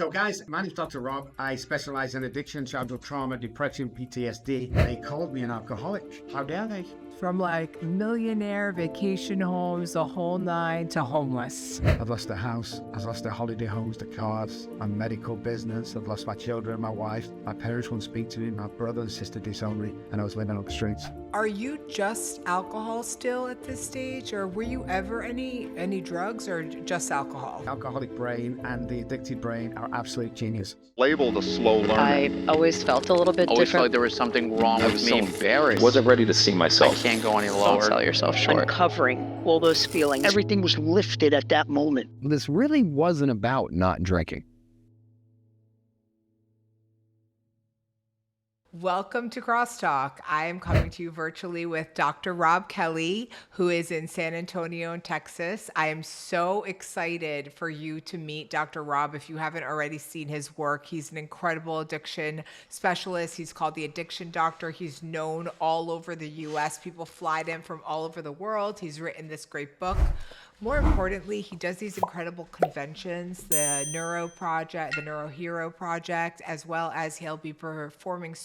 So guys, my name's Dr. Rob. I specialize in addiction, childhood trauma, depression, PTSD. They called me an alcoholic. How dare they? From like Millionaire, vacation homes, the whole nine to homeless. I've lost a house, I've lost the holiday homes, the cars, my medical business, I've lost my children, my wife, my parents won't speak to me, my brother and sister disowned me, and I was living on the streets. Are you just alcohol still at this stage, or were you ever any drugs, or just alcohol? Alcoholic brain and the addicted brain are absolute genius. Labeled a slow learner. I always felt a little bit always felt different. like there was something wrong with me. Embarrassed. Wasn't ready to see myself. I can't go any Don't lower. sell yourself short. Uncovering all those feelings. Everything was lifted at that moment. This really wasn't about not drinking. Welcome to Crosstalk. I am coming to you virtually with Dr. Robb Kelly, who is in San Antonio in Texas. I am so excited for you to meet Dr. Robb. If you haven't already seen his work, he's an incredible addiction specialist. He's called the Addiction Doctor. He's known all over the US. People fly to him from all over the world. He's written this great book. More importantly, he does these incredible conventions, the Neuro Project, the Neuro Hero Project, as well as he'll be performing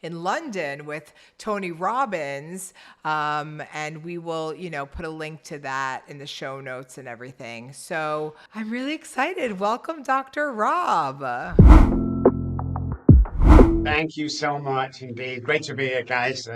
in London with Tony Robbins. And we will, put a link to that in the show notes and everything. So I'm really excited. Welcome, Dr. Robb. Thank you so much indeed. Great to be here, guys.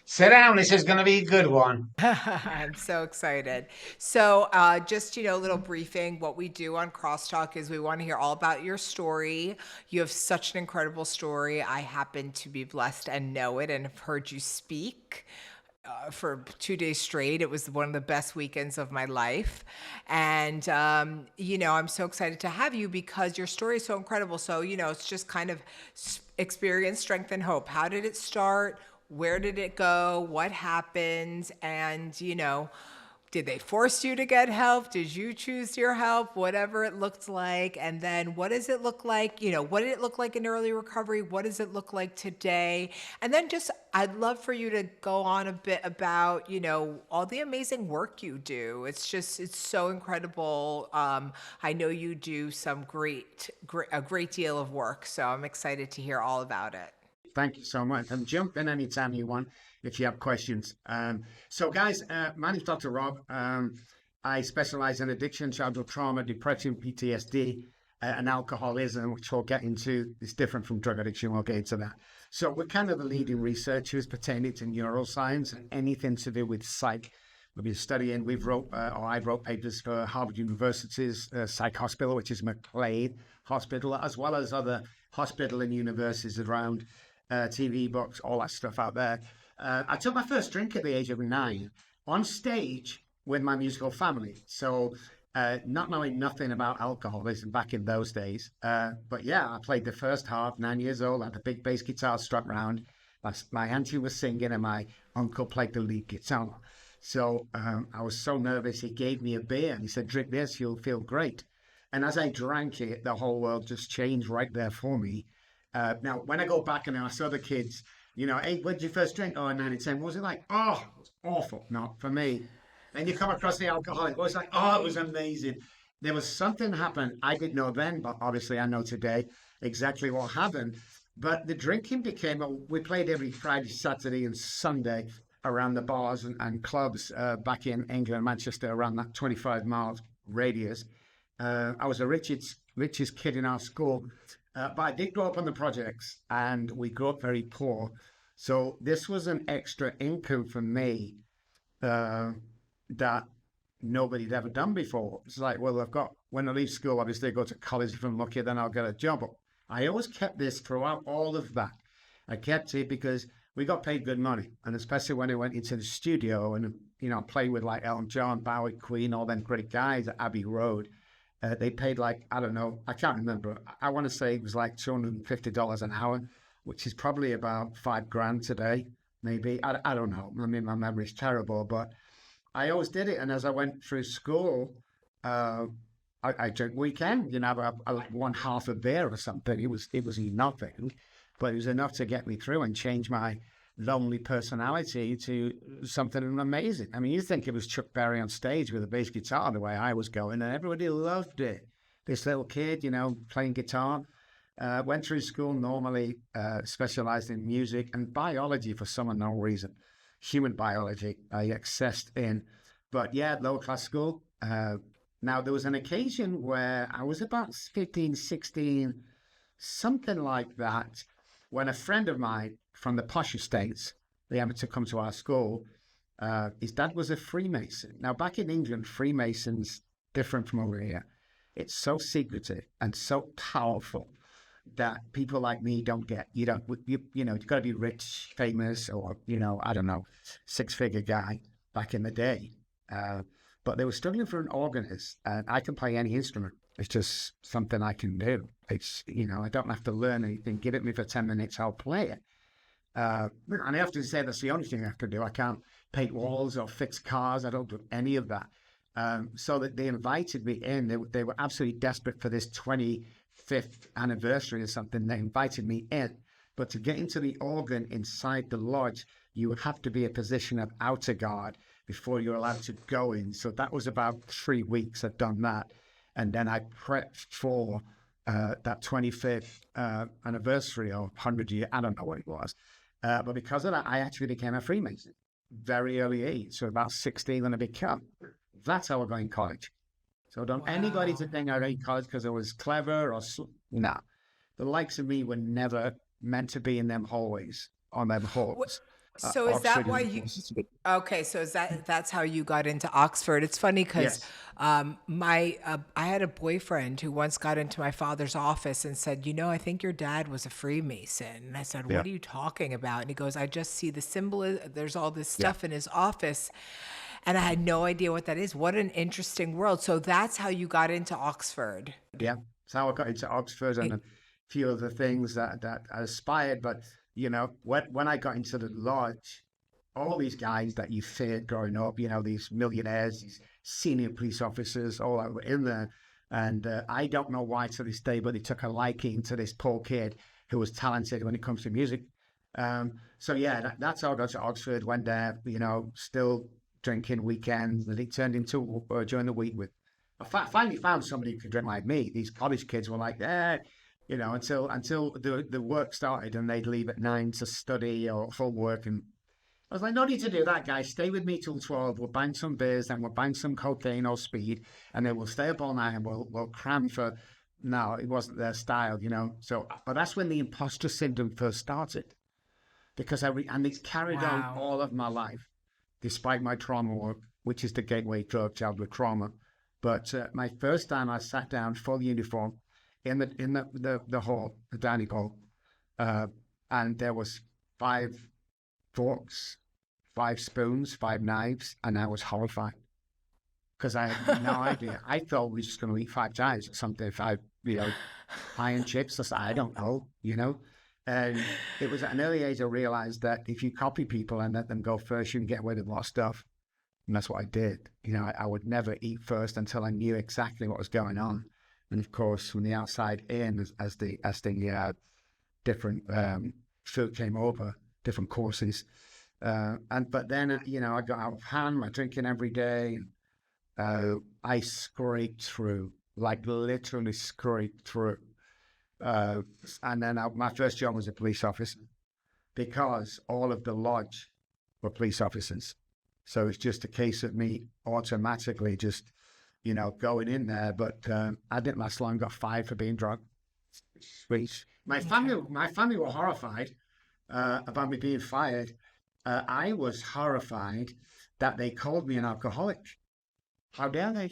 Sit down. This is going to be a good one. I'm so excited. So just, a little briefing. What we do on Crosstalk is we want to hear all about your story. You have such an incredible story. I happen to be blessed and know it and have heard you speak for 2 days straight. It was one of the best weekends of my life. And, I'm so excited to have you because your story is so incredible. So, it's just kind of experience, strength, and hope. How did it start? Where did it go? What happened? And, did they force you to get help? Did you choose your help? Whatever it looked like. And then what does it look like? What did it look like in early recovery? What does it look like today? And then I'd love for you to go on a bit about, all the amazing work you do. It's so incredible. I know you do some a great deal of work. So I'm excited to hear all about it. Thank you so much. And jump in anytime you want if you have questions. So guys, my name's Dr. Robb. I specialize in addiction, childhood trauma, depression, PTSD, and alcoholism, which we'll get into. It's different from drug addiction. We'll get into that. So we're kind of the leading researchers pertaining to neuroscience and anything to do with psych. We've been studying, I wrote papers for Harvard University's psych hospital, which is McLean Hospital, as well as other hospital and universities around, TV books, all that stuff out there. I took my first drink at the age of 9 on stage with my musical family. So not knowing nothing about alcoholism back in those days. But yeah, I played the first half, 9 years old, had the big bass guitar strapped round. My auntie was singing and my uncle played the lead guitar. So I was so nervous, he gave me a beer and he said, drink this, you'll feel great. And as I drank it, the whole world just changed right there for me. Now, when I go back and I saw the kids, hey, when did you first drink? Oh, 9 and 10. What was it like? Oh, it was awful. Not for me. Then you come across the alcoholic. It was like, oh, it was amazing. There was something happened. I didn't know then, but obviously I know today exactly what happened. But the drinking we played every Friday, Saturday and Sunday around the bars and clubs back in England, Manchester, around that 25 miles radius. I was the richest kid in our school. But I did grow up on the projects and we grew up very poor. So this was an extra income for me that nobody'd ever done before. It's like, well, when I leave school, obviously I go to college. If I'm lucky, then I'll get a job. But I always kept this throughout all of that. I kept it because we got paid good money. And especially when I went into the studio and, played with like Elton John, Bowie, Queen, all them great guys at Abbey Road. They paid like, I don't know, I can't remember. I want to say it was like $250 an hour, which is probably about $5,000 today, maybe. I don't know. I mean, my memory's terrible, but I always did it. And as I went through school, I drank weekend, like one half a beer or something. It was nothing, but it was enough to get me through and change my lonely personality to something amazing. I mean, you think it was Chuck Berry on stage with a bass guitar the way I was going, and everybody loved it. this little kid, playing guitar. Went through school normally, specialized in music and biology for some unknown reason. Human biology, I accessed in. But yeah, lower class school. Now, there was an occasion where I was about 15, 16, something like that, when a friend of mine from the posh estates, they happened to come to our school. His dad was a Freemason. Now, back in England, Freemasons, different from over here. It's so secretive and so powerful that people like me don't get. You've got to be rich, famous, or, I don't know, six-figure guy back in the day. But they were struggling for an organist, and I can play any instrument. It's just something I can do. It's, I don't have to learn anything. Give it me for 10 minutes, I'll play it. And I often say that's the only thing I can do. I can't paint walls or fix cars. I don't do any of that. So that they invited me in. They were absolutely desperate for this 25th anniversary or something. They invited me in. But to get into the organ inside the lodge, you would have to be a position of outer guard before you're allowed to go in. So that was about 3 weeks I'd done that. And then I prepped for that 25th anniversary or 100 year, I don't know what it was. But because of that, I actually became a Freemason very early age. So about 16 when I became. That's how I got in college. So don't anybody to think I got in college because I was clever or no. The likes of me were never meant to be in them hallways on them halls. So is that why you? Okay, so that's how you got into Oxford? It's funny because I had a boyfriend who once got into my father's office and said, I think your dad was a Freemason. And I said, what are you talking about? And he goes, I just see the symbol. There's all this stuff in his office. And I had no idea what that is. What an interesting world. So that's how you got into Oxford. Yeah, that's how I got into Oxford and a few of the things that I aspired. But, when I got into the lodge, all these guys that you feared growing up, these millionaires, these senior police officers, all that were in there. And I don't know why to this day, but they took a liking to this poor kid who was talented when it comes to music. So, yeah, that's how I got to Oxford. Went there, still drinking weekends, and it turned into during the week with. I finally found somebody who could drink like me. These college kids were like, until the work started and they'd leave at 9 to study or homework. And I was like, no need to do that, guys. Stay with me till 12. We'll bang some beers, then we'll bang some cocaine or speed, and then we'll stay up all night and we'll cram for. No, it wasn't their style, So, but that's when the imposter syndrome first started, because and it's carried on all of my life. Despite my trauma work, which is the gateway drug, childhood trauma. But my first time I sat down full uniform in the hall, the dining hall, and there was 5 forks, 5 spoons, 5 knives, and I was horrified because I had no idea. I thought we were just going to eat 5 times or something, 5, pie and chips. I don't know, And it was at an early age I realized that if you copy people and let them go first, you can get away with a lot of stuff. And that's what I did. I would never eat first until I knew exactly what was going on. And of course, from the outside in, as the different food came over, different courses. But then, I got out of hand, my drinking every day. I scraped through, like literally scraped through. And then my first job was a police officer because all of the lodge were police officers. So it's just a case of me automatically just, going in there. But I didn't last long, got fired for being drunk. Sweet. My family were horrified about me being fired. I was horrified that they called me an alcoholic. How dare they?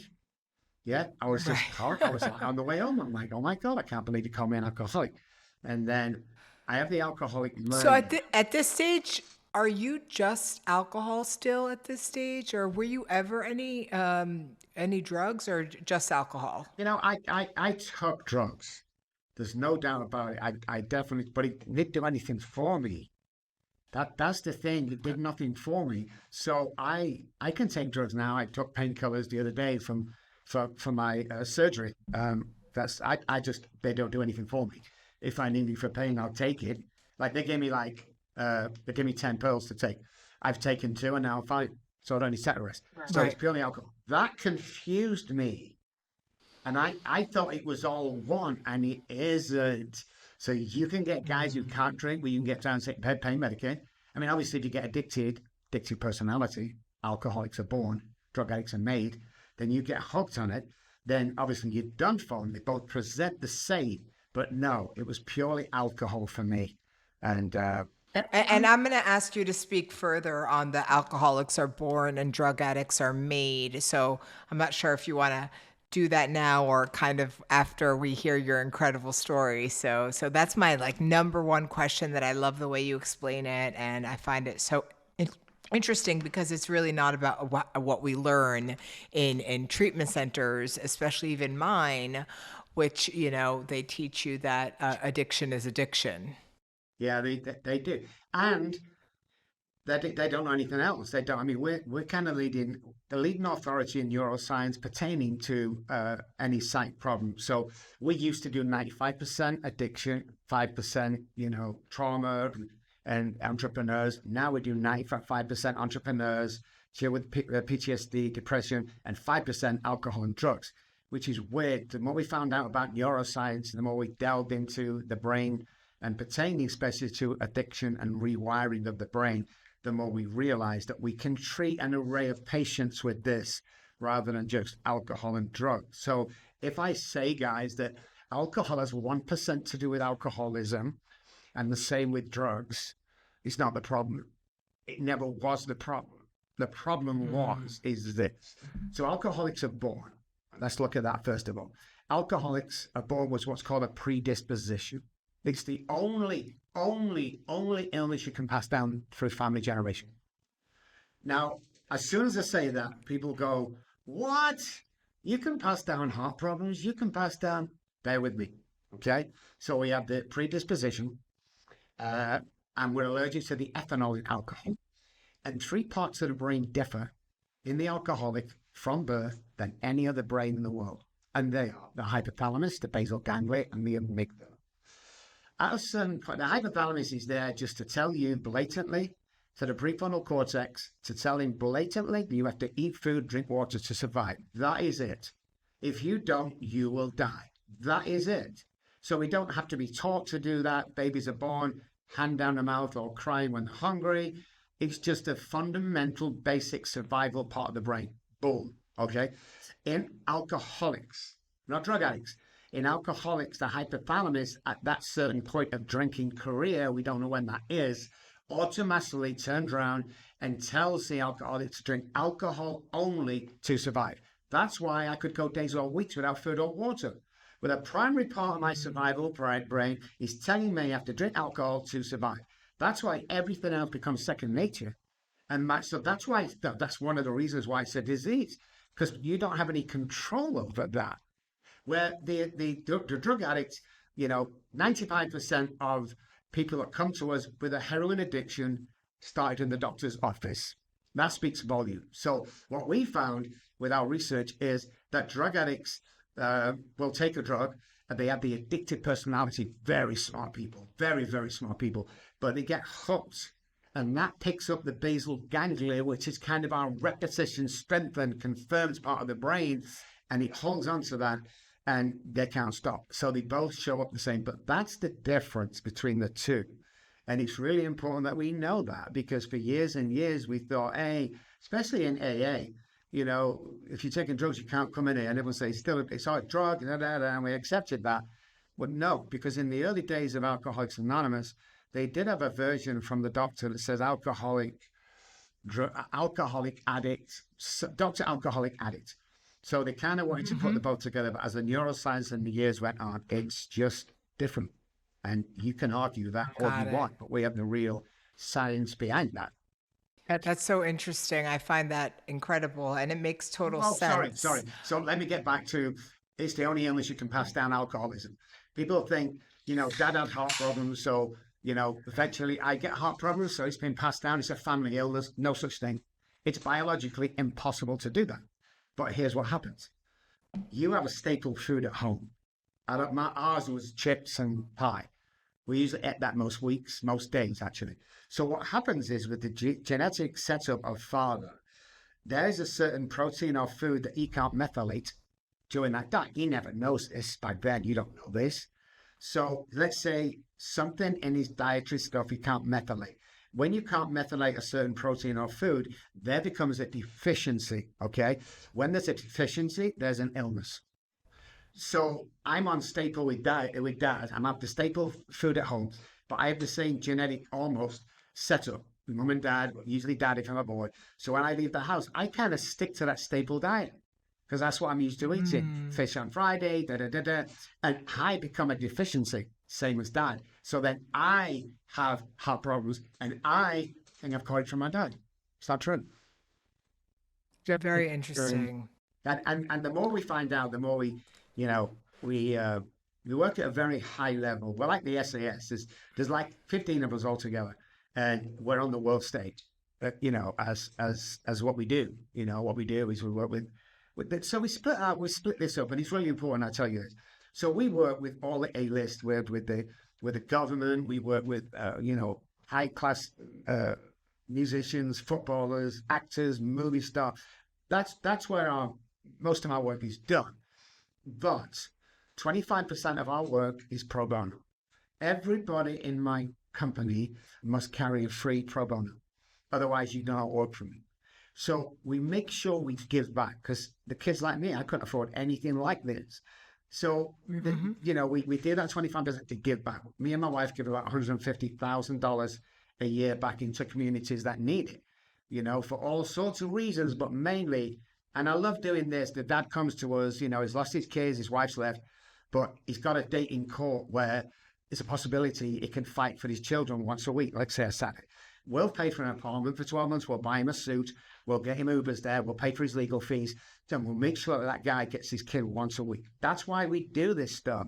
Yeah, I was just I was like, on the way home, I'm like, oh my God, I can't believe you called me an alcoholic. And then I have the alcoholic learning. So at this stage, are you just alcohol still at this stage? Or were you ever any drugs or just alcohol? I took drugs. There's no doubt about it. I definitely, but it didn't do anything for me. That's the thing. It did nothing for me. So I can take drugs now. I took painkillers the other day for my surgery. They don't do anything for me. If I need it for pain, I'll take it. Like they gave me 10 pills to take. I've taken 2 and now I'm fine. So I don't need set rest. So it's purely alcohol. That confused me. And I thought it was all one, and it isn't. So you can get guys who can't drink, where you can get down and say, pain Medicaid. I mean, obviously, if you get addicted personality, alcoholics are born, drug addicts are made, then you get hooked on it, then obviously you're done for. And they both present the same. But no, it was purely alcohol for me. And I'm going to ask you to speak further on the alcoholics are born and drug addicts are made. So I'm not sure if you want to do that now or kind of after we hear your incredible story. So that's my like number one question that I love the way you explain it. And I find it so interesting because it's really not about what we learn in treatment centers, especially even mine, which, you know, they teach you that addiction is addiction. Yeah, they do. And they don't know anything else. They don't. I mean, we're kind of the leading authority in neuroscience pertaining to any psych problem. So we used to do 95% addiction, 5%, you know, trauma and entrepreneurs. Now we do 95% entrepreneurs, deal with PTSD, depression, and 5% alcohol and drugs, which is weird. The more we found out about neuroscience, the more we delved into the brain and pertaining especially to addiction and rewiring of the brain, the more we realize that we can treat an array of patients with this rather than just alcohol and drugs. So if I say, guys, that alcohol has 1% to do with alcoholism and the same with drugs, it's not the problem. It never was the problem. The problem is this. So alcoholics are born. Let's look at that first of all. Alcoholics are born with what's called a predisposition. It's the only illness you can pass down through family generation. Now, as soon as I say that, people go, what? You can pass down heart problems? You can pass down, bear with me, okay? So we have the predisposition, and we're allergic to the ethanol in alcohol. And 3 parts of the brain differ in the alcoholic from birth than any other brain in the world. And they are the hypothalamus, the basal ganglia, and the amygdala. The hypothalamus is there just to tell you blatantly, to the prefrontal cortex, to tell him blatantly that you have to eat food, drink water to survive. That is it. If you don't, you will die. That is it. So we don't have to be taught to do that. Babies are born, hand down the mouth, or crying when hungry. It's just a fundamental, basic survival part of the brain. Boom. Okay? In alcoholics, not drug addicts, in alcoholics, the hypothalamus at that certain point of drinking career, we don't know when that is, automatically turns around and tells the alcoholic to drink alcohol only to survive. That's why I could go days or weeks without food or water. But a primary part of my survival brain is telling me I have to drink alcohol to survive. That's why everything else becomes second nature. And so that's why that's one of the reasons why it's a disease, because you don't have any control over that. Where the drug addicts, 95% of people that come to us with a heroin addiction started in the doctor's office. That speaks volume. So what we found with our research is that drug addicts will take a drug and they have the addictive personality, very smart people, very, very smart people, but they get hooked. And that picks up the basal ganglia, which is kind of our repetition, strength, and confirms part of the brain, and it holds on to that. And they can't stop. So they both show up the same. But that's the difference between the two. And it's really important that we know that, because for years and years we thought, hey, especially in AA, if you're taking drugs, you can't come in here. And everyone says, it's all a drug, and we accepted that. But no, because in the early days of Alcoholics Anonymous, they did have a version from the doctor that says alcoholic addict, Dr. Alcoholic Addict. So they kind of wanted to put the both together, but as the neuroscience and the years went on, it's just different. And you can argue that all you want, but we have the real science behind that. That's so interesting. I find that incredible, and it makes total sense. Sorry. So let me get back to, it's the only illness you can pass down, alcoholism. People think, dad had heart problems, so, eventually I get heart problems, so it's been passed down. It's a family illness. No such thing. It's biologically impossible to do that. But here's what happens. You have a staple food at home. Ours was chips and pie. We usually ate that most weeks, most days, actually. So what happens is with the genetic setup of father, there's a certain protein or food that he can't methylate. during that diet. He never knows this. By then, you don't know this. So let's say something in his dietary stuff he can't methylate. When you can't methylate a certain protein or food, there becomes a deficiency, okay? When there's a deficiency, there's an illness. So I'm on staple with dad. I'm at the staple food at home, but I have the same genetic almost setup. Mum and dad, usually dad if I'm a boy. So when I leave the house, I kind of stick to that staple diet because that's what I'm used to eating. Fish on Friday, and I become a deficiency, same as dad. So then I have heart problems and I think I've caught it from my dad. Is that true? Very interesting. And the more we find out, the more we work at a very high level. We're like the SAS. There's like 15 of us all together, and we're on the world stage. As what we do. What we do is we work with so we split this up, and it's really important. I tell you this. So we work with all the A-list. We work with the government. We work with high class musicians, footballers, actors, movie stars. That's where most of our work is done. But 25% of our work is pro bono. Everybody in my company must carry a free pro bono. Otherwise, you don't work for me. So we make sure we give back, because the kids like me, I couldn't afford anything like this. So, we do that 25% to give back. Me and my wife give about $150,000 a year back into communities that need it, for all sorts of reasons, but mainly, and I love doing this, the dad comes to us, he's lost his kids, his wife's left, but he's got a date in court where there's a possibility he can fight for his children once a week, let's say a Saturday. We'll pay for an apartment for 12 months, we'll buy him a suit, we'll get him Ubers there, we'll pay for his legal fees, then we'll make sure that guy gets his kid once a week. That's why we do this stuff.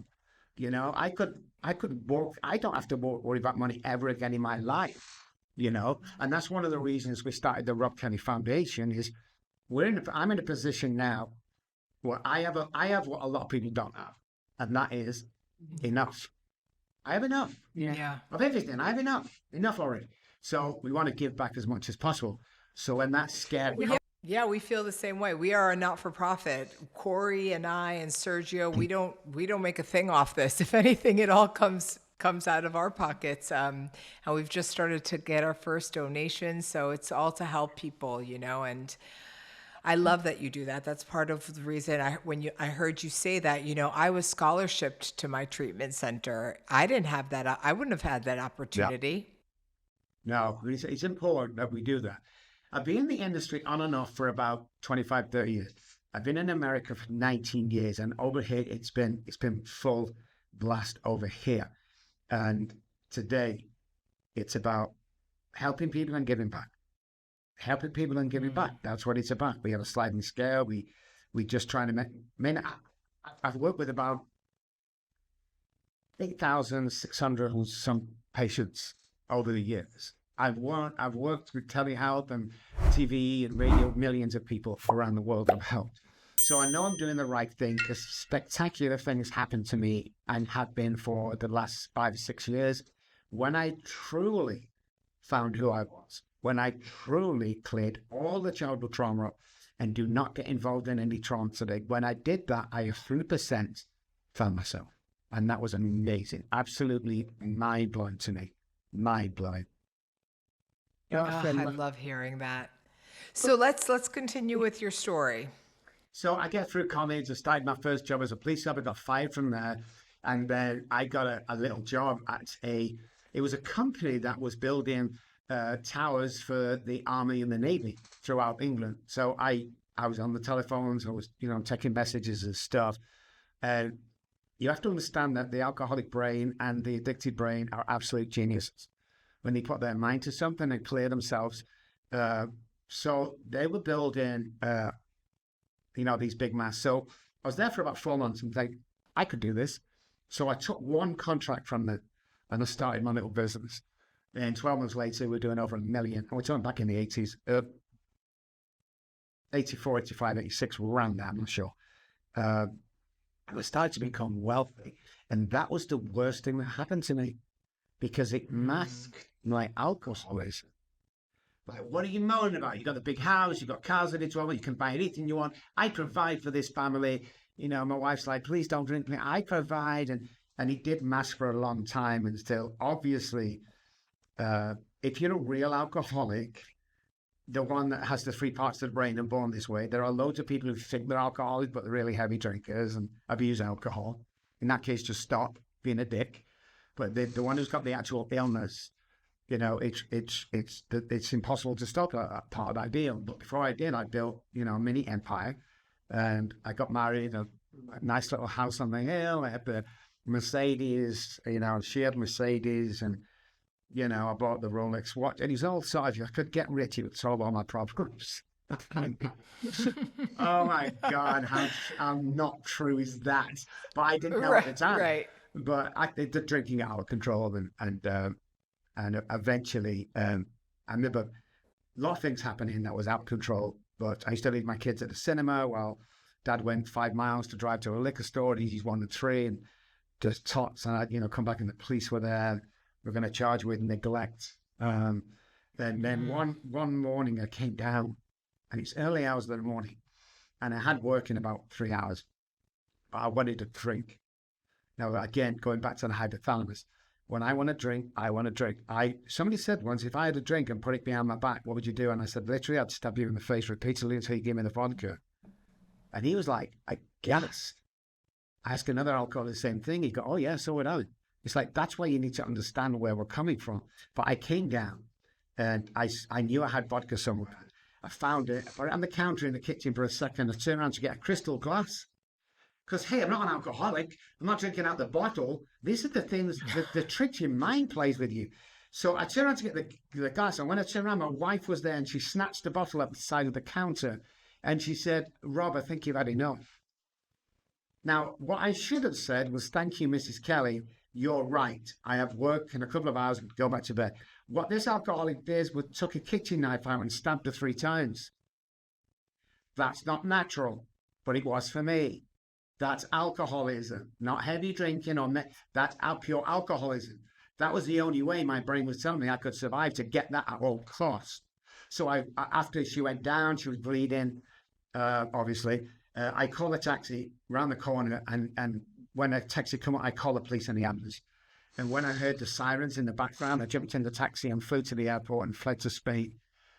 I could work, I don't have to worry about money ever again in my life, and that's one of the reasons we started the Robb Kelly Foundation is I'm in a position now where I have what a lot of people don't have, and that is enough. I have enough. Of everything. I have enough already. So we want to give back as much as possible. So when that's scary. Yeah, we feel the same way. We are a not-for-profit. Corey and I and Sergio, we don't make a thing off this. If anything, it all comes out of our pockets. And we've just started to get our first donations. So it's all to help people, and I love that you do that. That's part of the reason I heard you say that, I was scholarshiped to my treatment center. I didn't have that. I wouldn't have had that opportunity. Yeah. No, it's important that we do that. I've been in the industry on and off for about 25, 30 years. I've been in America for 19 years, and over here, it's been full blast over here. And today, it's about helping people and giving back. Helping people and giving back. That's what it's about. We have a sliding scale. We just trying to I've worked with about 8,600 and some patients over the years. I've worked with telehealth and TV and radio, millions of people around the world I've helped. So I know I'm doing the right thing because spectacular things happen to me and have been for the last 5 or 6 years when I truly found who I was, when I truly cleared all the childhood trauma up and do not get involved in any trauma today. When I did that, I 100% found myself. And that was amazing. Absolutely mind-blowing to me. Mind-blowing. I love hearing that. So let's continue with your story. So I get through college. I started my first job as a police officer. I got fired from there. And then I got a little job at it was a company that was building towers for the Army and the Navy throughout England. So I was on the telephones. I was, taking messages and stuff. And you have to understand that the alcoholic brain and the addicted brain are absolute geniuses. When they put their mind to something, they clear themselves. So they were building, these big masts. So I was there for about 4 months and like, I could do this. So I took one contract from them and I started my little business. And 12 months later, we were doing over $1 million. And we're talking back in the 80s, 84, 85, 86, around that, I'm not sure. I started to become wealthy. And that was the worst thing that happened to me because it masked my alcoholism. Like, what are you moaning about? You got the big house, you got cars in it, you can buy anything you want. I provide for this family. my wife's like, please don't drink me. I provide. And he did mask for a long time. And still, obviously, if you're a real alcoholic, the one that has the 3 parts of the brain and born this way, there are loads of people who think they're alcoholics, but they're really heavy drinkers and abuse alcohol. In that case, just stop being a dick. But the one who's got the actual illness, it's impossible to stop a part of that deal. But before I did, I built, a mini empire, and I got married, a nice little house on the hill. I had the Mercedes, she had Mercedes, and I bought the Rolex watch, and he's all sorry. If I could get rich, it would solve all my problems. Oh my God, how not true is that? But I didn't know at the time. Right. But the drinking got out of control, and eventually, I remember a lot of things happening that was out of control. But I used to leave my kids at the cinema while Dad went 5 miles to drive to a liquor store. He's 1 and 3, and just tots, and I'd come back, and the police were there. We're going to charge with neglect. Then one morning I came down, and it's early hours of the morning, and I had work in about 3 hours. But I wanted to drink. Now, again, going back to the hypothalamus, when I want to drink, I want to drink. Somebody said once, if I had a drink and put it behind my back, what would you do? And I said, literally, I'd stab you in the face repeatedly until you give me the vodka. And he was like, I guess. I asked another alcoholic the same thing. He go, oh yeah, so would I. It's like, that's why you need to understand where we're coming from. But I came down, and I knew I had vodka somewhere. I found it. I put it on the counter in the kitchen for a second. I turned around to get a crystal glass. Because, hey, I'm not an alcoholic. I'm not drinking out the bottle. These are the things, the tricks your mind plays with you. So I turned around to get the glass. And when I turned around, my wife was there, and she snatched the bottle up the side of the counter. And she said, Rob, I think you've had enough. Now, what I should have said was, thank you, Mrs. Kelly. You're right. I have work in a couple of hours and go back to bed. What this alcoholic did was took a kitchen knife out and stabbed her 3 times. That's not natural, but it was for me. That's alcoholism, not heavy drinking that's pure alcoholism. That was the only way my brain was telling me I could survive, to get that at all costs. So after she went down, she was bleeding, obviously. I called a taxi around the corner, and when a taxi come up, I called the police and the ambulance. And when I heard the sirens in the background, I jumped in the taxi and flew to the airport and fled to Spain.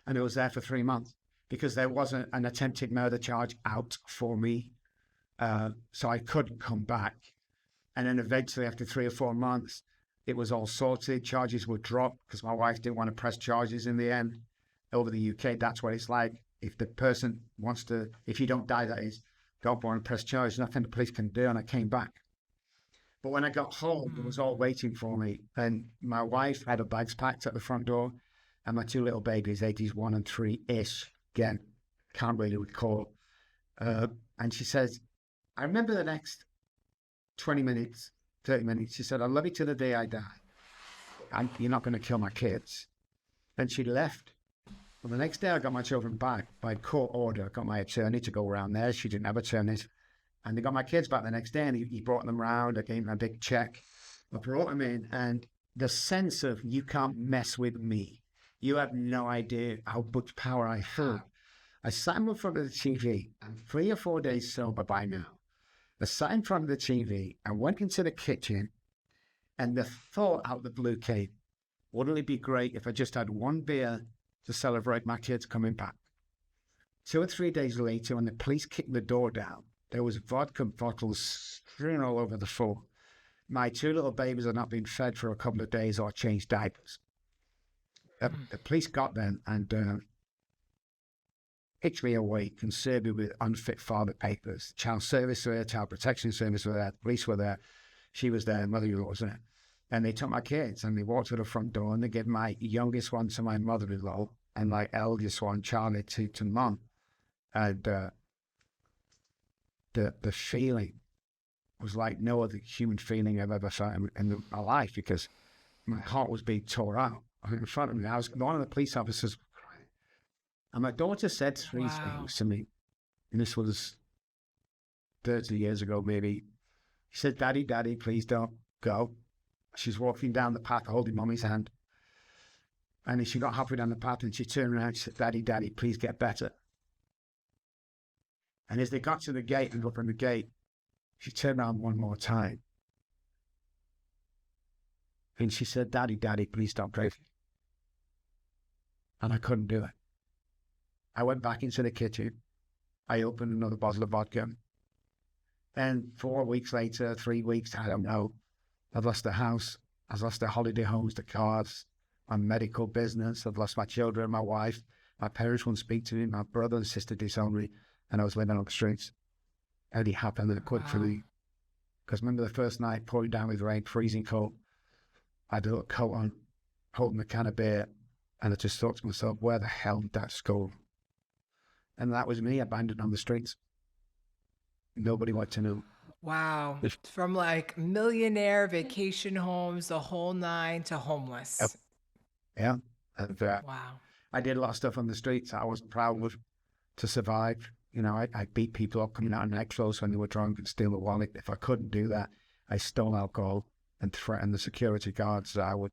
And I was there for 3 months because there wasn't an attempted murder charge out for me. So I couldn't come back. And then eventually, after 3 or 4 months, it was all sorted. Charges were dropped because my wife didn't want to press charges in the end. Over the UK, that's what it's like. If the person wants to, if you don't die, that is, don't want to press charges, nothing the police can do. And I came back. But when I got home, it was all waiting for me. And my wife had her bags packed at the front door. And my 2 little babies, ages 1 and 3-ish, again, can't really recall. And she says, I remember the next 20 minutes, 30 minutes, she said, I love you till the day I die. And you're not going to kill my kids. Then she left. Well, the next day I got my children back by court order. I got my attorney to go around there. She didn't have attorneys. And they got my kids back the next day, and he brought them round. I gave them a big check. I brought them in, and the sense of, you can't mess with me. You have no idea how much power I have. I sat in front of the TV. I'm 3 or 4 days sober by now. I sat in front of the TV and went into the kitchen, and the thought out the blue came, wouldn't it be great if I just had 1 beer to celebrate my kids coming back? 2 or 3 days later, when the police kicked the door down, there was vodka bottles strewn all over the floor. My 2 little babies had not been fed for a couple of days or changed diapers. The police got them and picked me away, concerned me with unfit father papers. Child service were there, child protection service were there, police were there. She was there, mother-in-law was there. And they took my kids and they walked to the front door and they gave my youngest one to my mother-in-law and my eldest one, Charlie, to mum. And the feeling was like no other human feeling I've ever felt in my life, because my heart was being tore out in front of me. One of the police officers was crying. And my daughter said 3 things to me. And this was 30 years ago, maybe. She said, Daddy, please don't go. She's walking down the path holding Mommy's hand. And she got halfway down the path and she turned around and she said, Daddy, please get better. And as they got to the gate and opened the gate, She turned around one more time. And she said, Daddy, please stop drinking. And I couldn't do it. I went back into the kitchen. I opened another bottle of vodka. And 4 weeks later, 3 weeks, I don't know, I've lost the house. I've lost the holiday homes, the cars, my medical business. I've lost my children, my wife. My parents won't speak to me. My brother and sister disowned me. And I was living on the streets. It happened quick for me. Because remember the first night, pouring down with rain, freezing cold. I had a little coat on, holding a can of beer. And I just thought to myself, where the hell did that go? And that was me, abandoned on the streets. Nobody wanted to know. Wow. From like millionaire, vacation homes, the whole nine, to homeless. Yep. Yeah. And, wow. I did a lot of stuff on the streets I wasn't proud of to survive. You know, I beat people up coming out of nightclubs when they were drunk and steal the wallet. If I couldn't do that, I stole alcohol and threatened the security guards that I would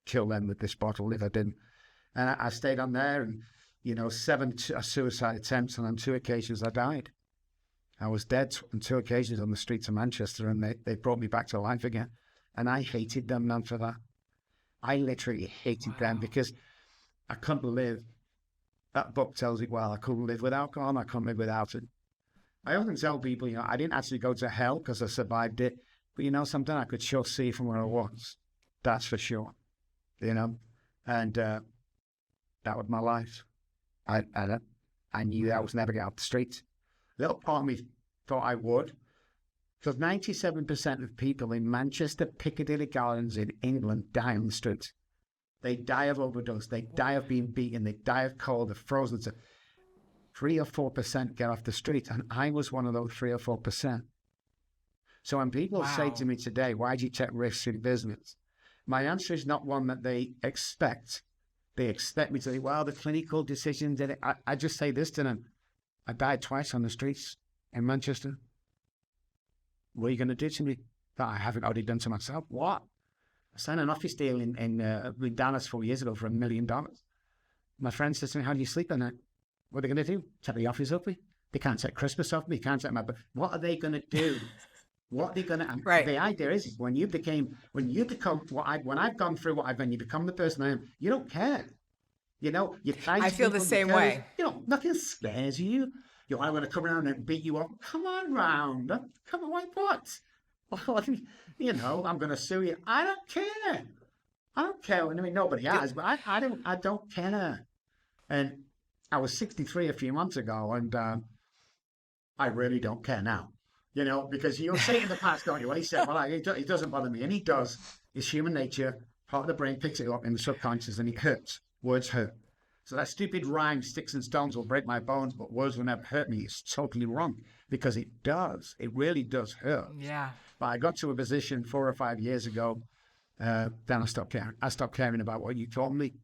kill them with this bottle if I didn't. And I stayed on there, and, you know, 7 suicide attempts, and on 2 occasions I died. I was dead on 2 occasions on the streets of Manchester, and they brought me back to life again. And I hated them then for that. I literally hated them because I couldn't live. That book tells it well. I couldn't live with alcohol, and I couldn't live without it. I often tell people, you know, I didn't actually go to hell because I survived it. But, you know, something I could sure see from where I was. That's for sure. You know? And that was my life. I knew that I was never getting off the streets. Little part of me thought I would. Because 97% of people in Manchester, Piccadilly Gardens in England die on the streets. They die of overdose. They die of being beaten. They die of cold. They're frozen. So 3 or 4% get off the street. And I was one of those 3 or 4%. So when people say to me today, why do you take risks in business? My answer is not one that they expect. They expect me to say, well, the clinical decisions. I just say this to them. I died twice on the streets in Manchester. What are you going to do to me that I haven't already done to myself? What? I signed an office deal with Dallas 4 years ago for $1 million. My friend says to me, how do you sleep at night? What are they going to do? Take the office off me? They can't take Christmas off me. Can't take my... What are they going to do? What are they going to... Right. The idea is when you become when I've gone through what I've done, you become the person I am. You don't care. You know, you try to... I feel the same way. You know, nothing scares you. You know, I'm going to come around and beat you up. Come on round. Come on, what? You know, I'm going to sue you. I don't care. I don't care. I mean, nobody has, but I don't care. And I was 63 a few months ago, and I really don't care now. You know, because you'll say in the past, don't you? Well, he said, well, it doesn't bother me. And he does. It's human nature. Part of the brain picks it up in the subconscious, and it hurts. Words hurt. So that stupid rhyme, sticks and stones will break my bones, but words will never hurt me. It's totally wrong, because it does. It really does hurt. Yeah. But I got to a position 4 or 5 years ago, then I stopped caring. I stopped caring about what you told me,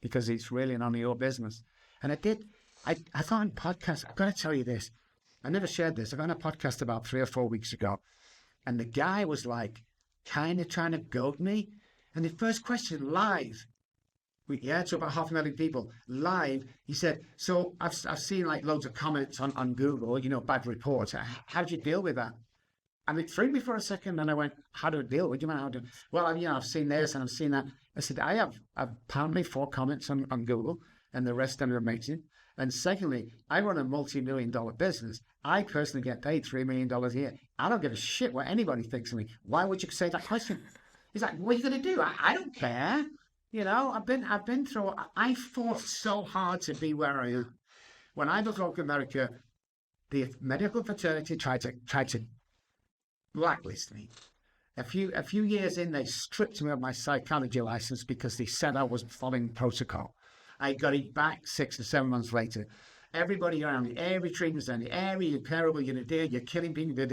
because it's really none of your business. And I thought on podcasts, I've got to tell you this. I never shared this. I got on a podcast about 3 or 4 weeks ago, and the guy was like kind of trying to goad me. And the first question live, to about 500,000 people live, he said, so I've seen like loads of comments on Google, you know, bad reports. How did you deal with that? And it threw me for a second, and I went, how do I deal with it? How do? Well, I've seen this and I've seen that. I said, I have apparently 4 comments on Google, and the rest are amazing. And secondly, I run a multi-million-dollar business. I personally get paid $3 million a year. I don't give a shit what anybody thinks of me. Why would you say that question? He's like, what are you going to do? I don't care. You know, I've been through. I fought so hard to be where I am. When I was in America, the medical fraternity tried to blacklist me. A few years in, they stripped me of my psychology license because they said I was following protocol. I got it back 6 or 7 months later. Everybody around me, every treatment center, you're terrible, you're killing people,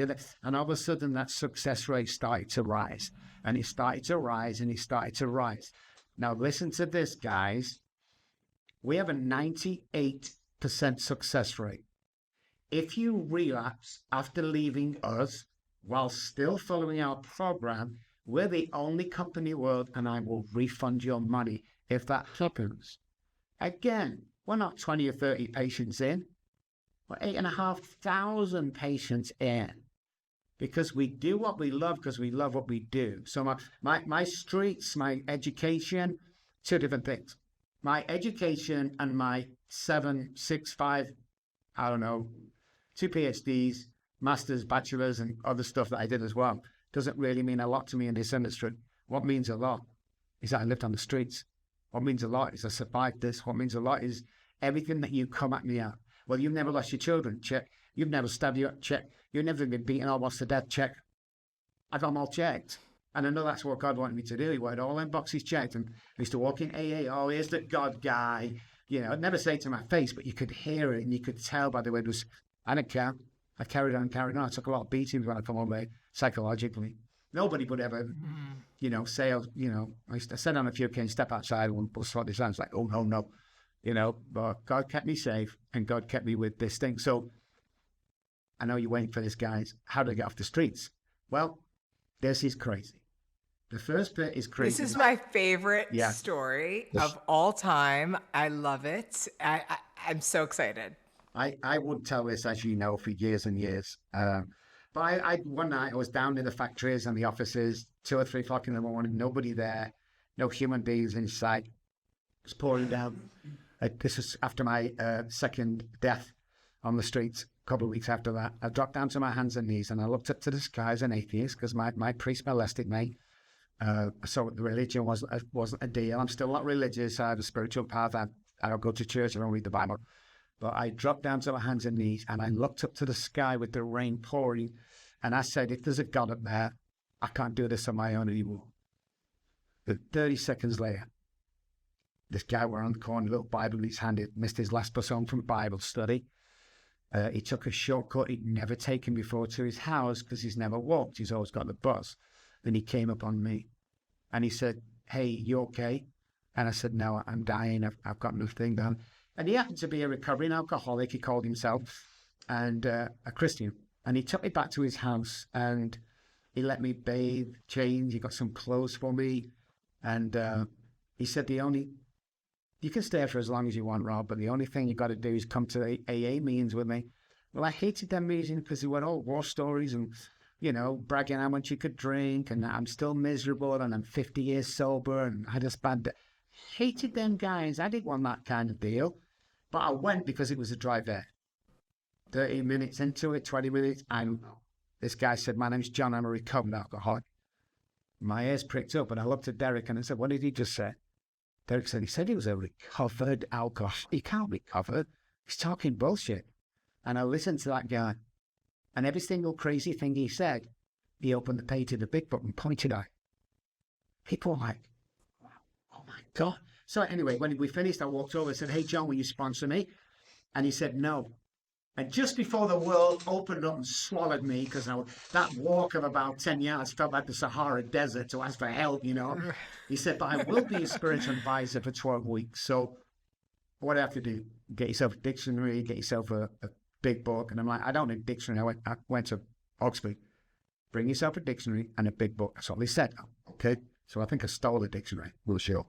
and all of a sudden that success rate started to rise. And it started to rise, and it started to rise. Now listen to this, guys. We have a 98% success rate. If you relapse after leaving us while still following our program, we're the only company in the world, and I will refund your money if that happens. Again, we're not 20 or 30 patients in. We're 8,500 patients in. because we do what we love because we love what we do. So my streets, my education, two different things. My education and my 7, 6, 5, I don't know, 2 PhDs, masters, bachelors, and other stuff that I did as well doesn't really mean a lot to me in this industry. What means a lot is that I lived on the streets. What means a lot is I survived this. What means a lot is everything that you come at me at. Well, you've never lost your children, check. You've never stabbed you, check. You've never been beaten almost to death, check. I've got them all checked. And I know that's what God wanted me to do. He wanted all them boxes checked. And I used to walk in AA, oh, here's the God guy. You know, I'd never say it to my face, but you could hear it and you could tell by the way it was. I didn't care. I carried on. I took a lot of beatings when I come home, psychologically. Nobody would ever, you know, say, you know, I said on a few occasions, step outside and we'll sort this out. It's like, oh, no. You know, but God kept me safe and God kept me with this thing. So I know you're waiting for this, guys. How do I get off the streets? Well, this is crazy. The first bit is crazy. This is my favorite story of all time. I love it. I'm so excited. I would tell this, as you know, for years and years. But one night I was down in the factories and the offices, 2 or 3 o'clock in the morning, nobody there, no human beings in sight. It was pouring down. This was after my second death on the streets. A couple of weeks after that, I dropped down to my hands and knees and I looked up to the sky as an atheist because my priest molested me. So the religion wasn't a deal. I'm still not religious. I have a spiritual path. I don't go to church. I don't read the Bible. But I dropped down to my hands and knees and I looked up to the sky with the rain pouring. And I said, if there's a God up there, I can't do this on my own anymore. But 30 seconds later, this guy were on the corner, little Bible in his hand. He missed his last bus home from Bible study. He took a shortcut he'd never taken before to his house because he's never walked. He's always got the bus. Then he came up on me and he said, hey, you okay? And I said, no, I'm dying. I've got nothing done. And he happened to be a recovering alcoholic, he called himself, and a Christian. And he took me back to his house and he let me bathe, change. He got some clothes for me. And he said, you can stay for as long as you want, Rob, but the only thing you got to do is come to AA meetings with me. Well, I hated them meetings because they were all war stories and, you know, bragging how much you could drink and I'm still miserable and I'm 50 years sober and I just hated them guys. I didn't want that kind of deal. But I went because it was a drive there. 30 minutes into it, 20 minutes, and this guy said, my name's John, I'm a recovered alcoholic. My ears pricked up and I looked at Derek and I said, what did he just say? Derek said, he said he was a recovered alcoholic. He can't recover. He's talking bullshit. And I listened to that guy. And every single crazy thing he said, he opened the page of the big book and pointed at. People were like, oh my God. So anyway, when we finished, I walked over and said, hey, John, will you sponsor me? And he said, no. And just before the world opened up and swallowed me, because that walk of about 10 yards felt like the Sahara Desert to ask for help, you know. He said, but I will be a spiritual advisor for 12 weeks. So what do I have to do? Get yourself a dictionary, get yourself a big book. And I'm like, I don't need a dictionary. I went to Oxford. Bring yourself a dictionary and a big book. That's all they said. Okay. So I think I stole the dictionary. We'll show.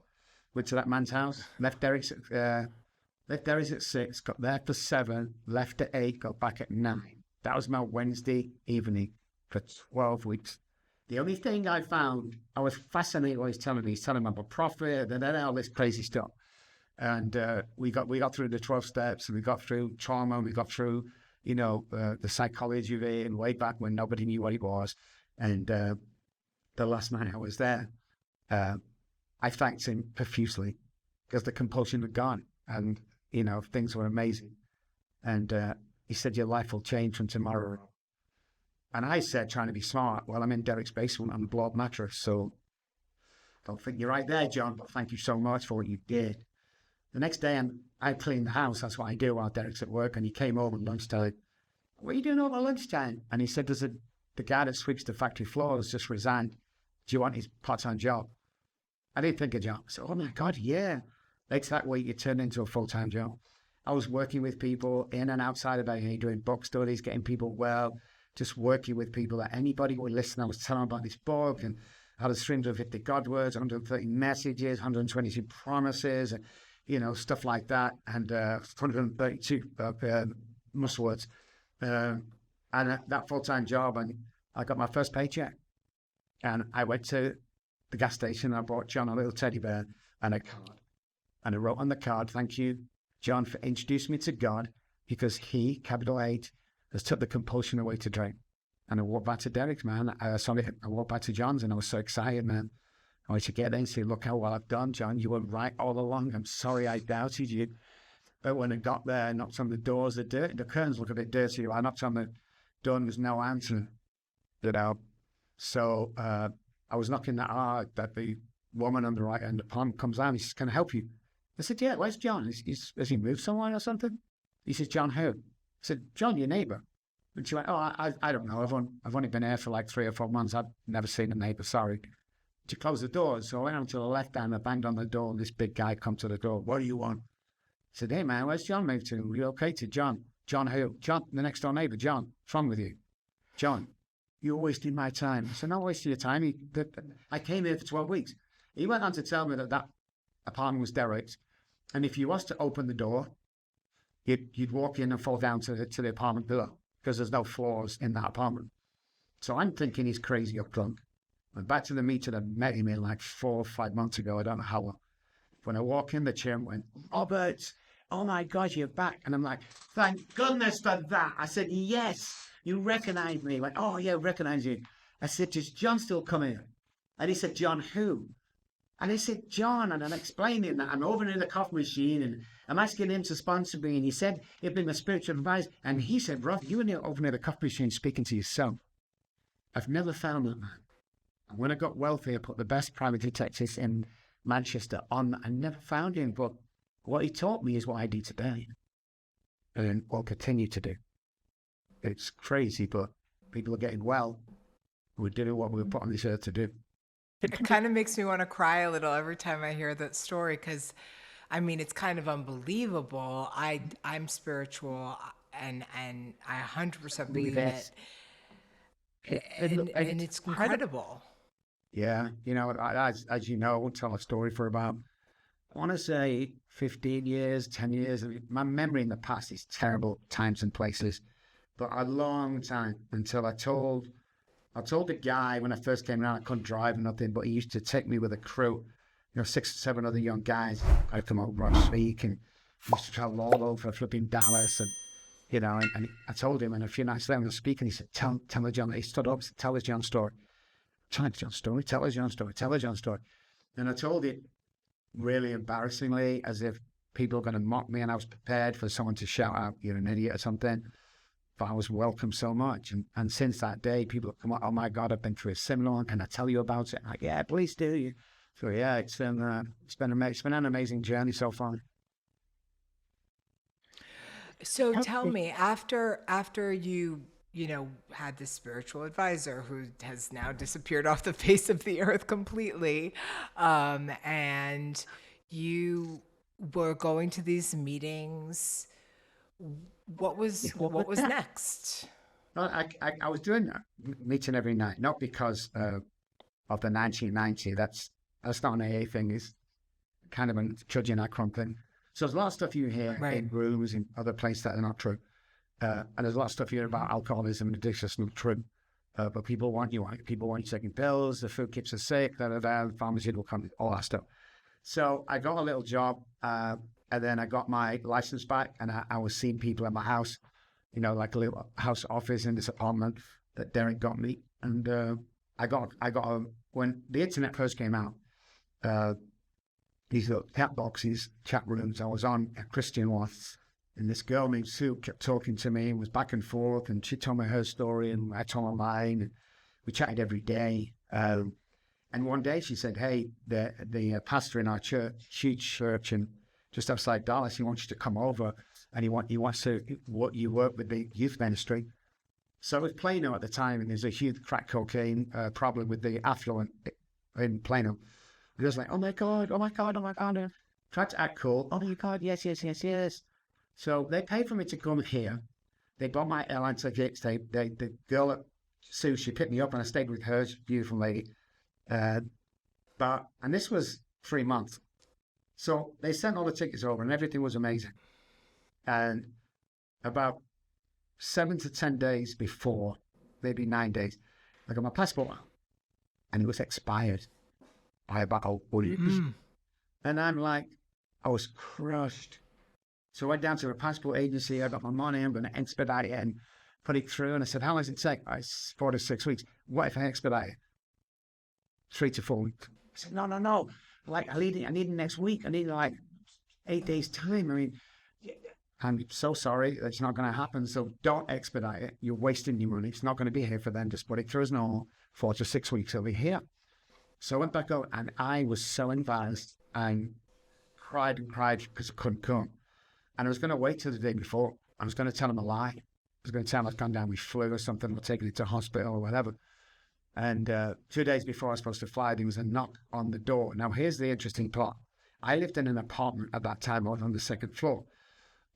Went to that man's house, left Derek's at 6, got there for 7, left at 8, got back at 9. That was my Wednesday evening for 12 weeks. The only thing I found, I was fascinated what he's telling me. He's telling me about profit, and all this crazy stuff. And we got through the 12 steps, and we got through trauma, we got through, you know, the psychology of it, and way back when nobody knew what it was. And the last night I was there, I thanked him profusely because the compulsion had gone and, you know, things were amazing. And he said, your life will change from tomorrow. And I said, trying to be smart, well, I'm in Derek's basement on a blob mattress, so don't think you're right there, John, but thank you so much for what you did. The next day, I cleaned the house. That's what I do while Derek's at work. And he came over at lunchtime. What are you doing over lunchtime? And he said, the guy that sweeps the factory floors just resigned. Do you want his part-time job? I didn't think a job. I said, oh my God, yeah. Later that week, it turned into a full-time job. I was working with people in and outside of AA, doing book studies, getting people well, just working with people that anybody would listen. I was telling them about this book and how there's 350 God words, 130 messages, 122 promises, and, you know, stuff like that, and 132 must words. And that full-time job, and I got my first paycheck. And I went to the gas station and I bought John a little teddy bear and a card. And I wrote on the card, "Thank you, John, for introducing me to God, because he, capital H, has took the compulsion away to drink." And I walked back to Derek's, man. I walked back to John's and I was so excited, man. I wanted to get there and say, "Look how well I've done, John. You were right all along. I'm sorry I doubted you." But when I got there, I knocked on the doors, the curtains look a bit dirty. I knocked on the door and there was no answer, you know. So I was knocking that hard that the woman on the right end of the pond comes out and he says, "Can I help you?" I said, "Yeah, where's John? Has he moved somewhere or something?" He says, "John who?" I said, "John, your neighbour." And she went, "Oh, I don't know. I've only been here for like 3 or 4 months. I've never seen a neighbour, sorry." She closed the door. So I went on to the left hand, I banged on the door, and this big guy come to the door. "What do you want?" I said, "Hey man, where's John moved to? Are you okay to John?" "John who?" "John, the next door neighbour. John, what's wrong with you?" "John, you're wasting my time." I said, "Not wasting your time. I came here for 12 weeks. He went on to tell me that apartment was derelict. And if you was to open the door, you'd walk in and fall down to the apartment below because there's no floors in that apartment. So I'm thinking he's crazy or drunk. Went back to the meeting that met him in like 4 or 5 months ago. I don't know how long. When I walk in, the chair went, "Robert, oh my God, you're back." And I'm like, "Thank goodness for that." I said, "Yes, you recognize me." He went, "Oh yeah, recognize you." I said, "Does John still come here?" And he said, "John who?" And I said, "John," and I'm explaining that I'm over in the coffee machine and I'm asking him to sponsor me. And he said he'd been my spiritual advisor. And he said, "Rob, you were there over in the coffee machine speaking to yourself." I've never found that man. And when I got wealthy, I put the best private detectives in Manchester on. I never found him. But what he taught me is what I do today and will continue to do. It's crazy, but people are getting well. We're doing what we were put on this earth to do. It kind of makes me want to cry a little every time I hear that story because, I mean, it's kind of unbelievable. I'm spiritual and I 100% believe it. And it's incredible. Yeah, you know, as you know, I'll tell a story for about, I want to say 15 years, 10 years. I mean, my memory in the past is terrible, times and places, but a long time until I told the guy when I first came around, I couldn't drive or nothing, but he used to take me with a crew, 6 or 7 other young guys. I'd come over and speak, and we used to travel all over flipping Dallas, and I told him, and a few nights later, I was speaking, he said, tell us, John. He stood up and said, "Tell us John's story." Tell us John's story, tell us John's story, tell us John's story. And I told it really embarrassingly, as if people were going to mock me, and I was prepared for someone to shout out, "You're an idiot" or something. But I was welcomed so much. And since that day, people have come up, "Oh my God, I've been through a similar one. Can I tell you about it?" I'm like, "Yeah, please do." So yeah, it's been an amazing journey so far. So tell me, after you had this spiritual advisor who has now disappeared off the face of the earth completely, and you were going to these meetings, what was next? I was doing that meeting every night, not because of the 1990. That's not an AA thing. It's kind of a judging that crump thing. So there's a lot of stuff you hear in rooms in other places that are not true. And there's a lot of stuff you hear about alcoholism and addiction that's not true. But people want you taking pills, the food keeps us sick, the pharmaceutical company, all that stuff. So I got a little job, and then I got my license back, and I was seeing people at my house, like a little house office in this apartment that Derek got me. And when the internet first came out, these little chat boxes, chat rooms, I was on a Christian one, and this girl named Sue kept talking to me and was back and forth, and she told me her story and I told her mine, and we chatted every day. And one day she said, "Hey, the pastor in our church, huge church, and just outside Dallas, he wants you to come over, and he wants to you work with the youth ministry." So it was Plano at the time, and there's a huge crack cocaine problem with the affluent in Plano. He was like, "Oh my God. Tried to act cool. "Oh my God, yes. So they paid for me to come here. They bought my airline tickets. The girl at Sue, she picked me up, and I stayed with her. She's a beautiful lady. And this was 3 months. So they sent all the tickets over, and everything was amazing. And about 7 to 10 days before, maybe 9 days, I got my passport and it was expired by about a week. And I'm like, I was crushed. So I went down to a passport agency. I got my money. I'm going to expedite it and put it through. And I said, how long does it take? It's 4 to 6 weeks. What if I expedite it? 3 to 4 weeks. I said, no. Like, I need it next week. I need like 8 days time. I mean, I'm so sorry. That's not going to happen. So don't expedite it. You're wasting your money. It's not going to be here for them. Just put it through as normal. 4 to 6 weeks, it'll be here. So I went back out and I was so embarrassed and cried because I couldn't come. And I was going to wait till the day before. I was going to tell them a lie. I was going to tell them I'd gone down with flu or something, or taking it to hospital or whatever. And 2 days before I was supposed to fly, there was a knock on the door. Now, here's the interesting part. I lived in an apartment at that time. I was on the 2nd floor.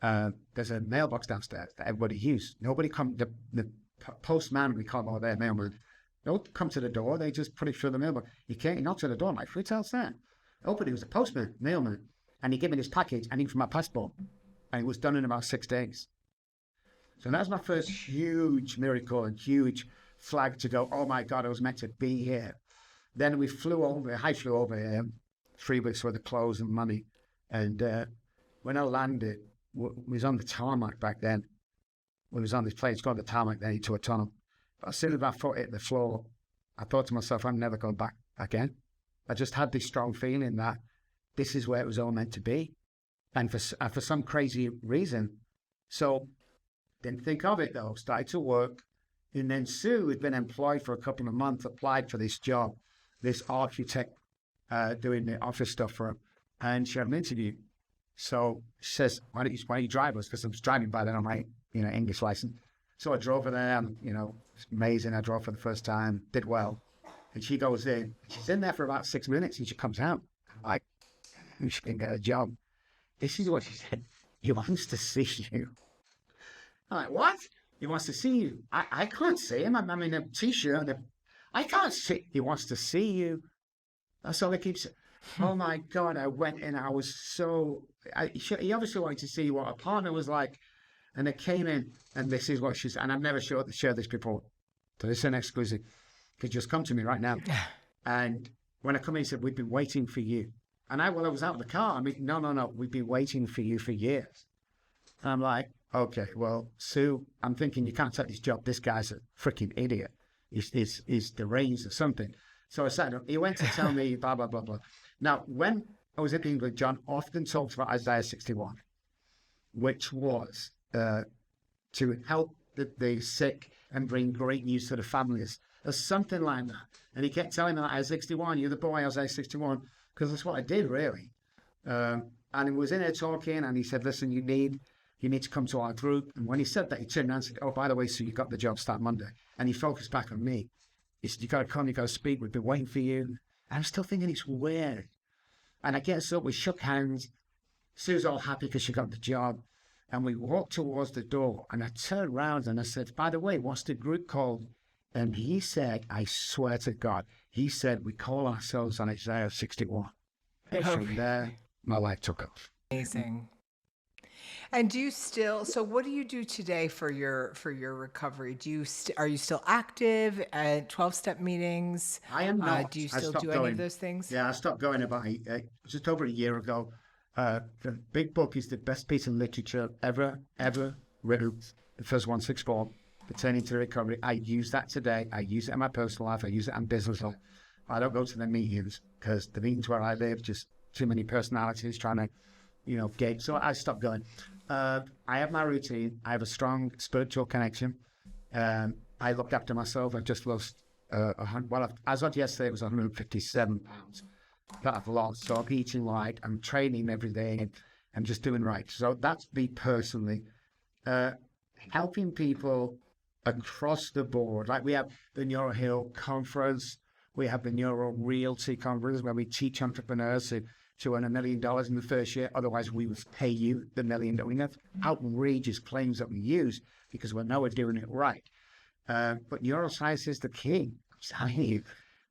There's a mailbox downstairs that everybody used. Nobody come, the postman, we call them, their mailman, don't come to the door. They just put it through the mailbox. He came, he knocked on the door. I'm like, who tells that? Opened, he was a postman, mailman. And he gave me this package, and even my passport. And it was done in about 6 days. So that was my first huge miracle and huge flag to go, oh my God, I was meant to be here. Then I flew over here, 3 weeks worth of clothes and money. And when I landed, we was on the tarmac back then. We was on this plane, it's called the tarmac then into a tunnel. But as soon as my foot hit the floor, I thought to myself, I'm never going back again. I just had this strong feeling that this is where it was all meant to be. And for some crazy reason. So didn't think of it though, started to work. And then Sue had been employed for a couple of months, applied for this job, this architect doing the office stuff for her. And she had an interview. So she says, why don't you drive us? Because I was driving by then on my English license. So I drove her there, and it's amazing. I drove for the first time, did well. And she goes in. She's in there for about 6 minutes, and she comes out. I'm like, she can get a job. This is what she said. He wants to see you. I'm like, what? He wants to see you. I can't see him. I'm in a t-shirt. I can't see. He wants to see you. That's all they keep saying. Oh my God, I went in. I was so... he obviously wanted to see what a partner was like. And they came in, and this is what she's... And I've never shared this before. So this is an exclusive. Could just come to me right now. And when I come in, he said, we've been waiting for you. And I was out of the car. I mean, no. We've been waiting for you for years. And I'm like, okay, well, Sue, I'm thinking you can't take this job. This guy's a freaking idiot. He's deranged or something. So I said, he went to tell me, blah, blah, blah, blah. Now, when I was in England, John often talks about Isaiah 61, which was to help the sick and bring great news to the families. There's something like that. And he kept telling me that Isaiah 61, you're the boy, Isaiah 61, because that's what I did, really. And he was in there talking, and he said, listen, you need to come to our group. And when he said that, he turned around and said, oh, by the way, so you got the job start Monday. And he focused back on me. He said, you got to come, you got to speak. We've been waiting for you. And I'm still thinking it's weird. And I get up, we shook hands. Sue's all happy because she got the job. And we walked towards the door. And I turned around and I said, by the way, what's the group called? And he said, I swear to God, he said, we call ourselves on Isaiah 61. And from there, my life took off. Amazing. And do you still, so what do you do today for your recovery? Are you still active at 12-step meetings? I am not. Do you still do any of those things? Yeah, I stopped going about just over a year ago. The big book is the best piece of literature ever written. The first one, Sixth Form, pertaining to recovery. I use that today. I use it in my personal life. I use it in business life. I don't go to the meetings because the meetings where I live, just too many personalities trying to, gauge. So I stopped going. I have my routine. I have a strong spiritual connection. I look after myself. I've just lost, as of yesterday, it was 157 pounds that I've lost. So I'm eating right. I'm training every day. And I'm just doing right. So that's me personally. Helping people across the board. Like we have the Neuro Hill Conference. We have the Neuro Realty Conference where we teach entrepreneurs to earn $1 million in the first year. Otherwise, we would pay you the $1 million. We have outrageous claims that we use because we know we're doing it right. But neuroscience is the key. I'm telling you.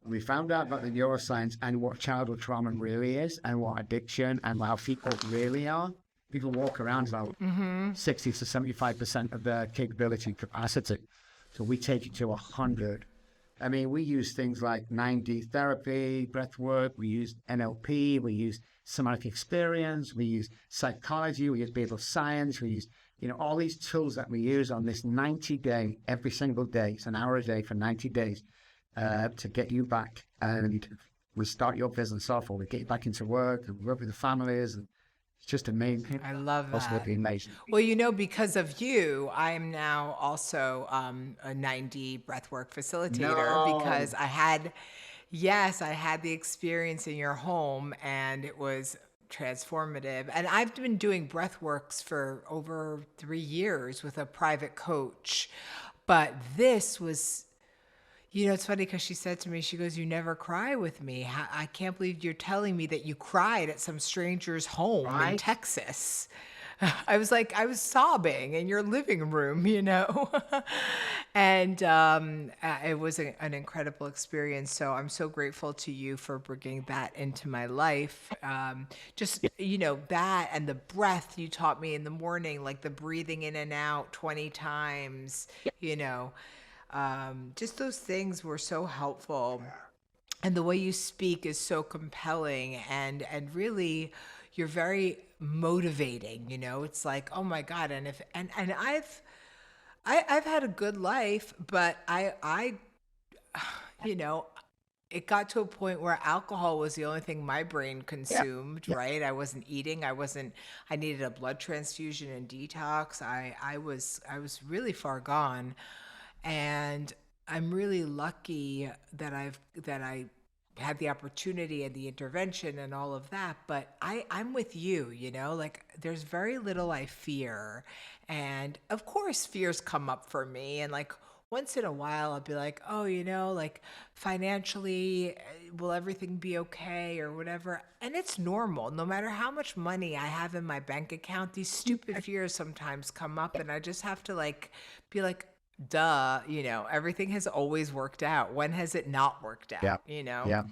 We found out about the neuroscience and what childhood trauma really is and what addiction and how people really are. People walk around about 60 to 75% of their capability and capacity. So we take it to 100. I mean, we use things like 9D therapy, breath work, we use NLP, we use somatic experience, we use psychology, we use behavioral science, we use, all these tools that we use on this 90-day, every single day, it's an hour a day for 90 days, to get you back and restart your business off, or we get you back into work and work with the families. And it's just amazing. I love that. Absolutely amazing. Well, because of you, I am now also a 90 breathwork facilitator because I had the experience in your home, and it was transformative. And I've been doing breathworks for over 3 years with a private coach, but this was, it's funny because she said to me, she goes, "You never cry with me. I can't believe you're telling me that you cried at some stranger's home in Texas." I was like, I was sobbing in your living room, and it was an incredible experience. So I'm so grateful to you for bringing that into my life. That and the breath you taught me in the morning, like the breathing in and out 20 times, just those things were so helpful. And the way you speak is so compelling, and really you're very motivating, it's like, oh my God. And I've had a good life, but I it got to a point where alcohol was the only thing my brain consumed, right? I wasn't eating. I needed a blood transfusion and detox. I was really far gone. And I'm really lucky that I had the opportunity and the intervention and all of that. But I'm with you, like there's very little I fear. And of course, fears come up for me. And like once in a while, I'll be like, oh, like financially, will everything be okay or whatever? And it's normal. No matter how much money I have in my bank account, these stupid fears sometimes come up. And I just have to be like, duh, everything has always worked out. When has it not worked out? Yeah.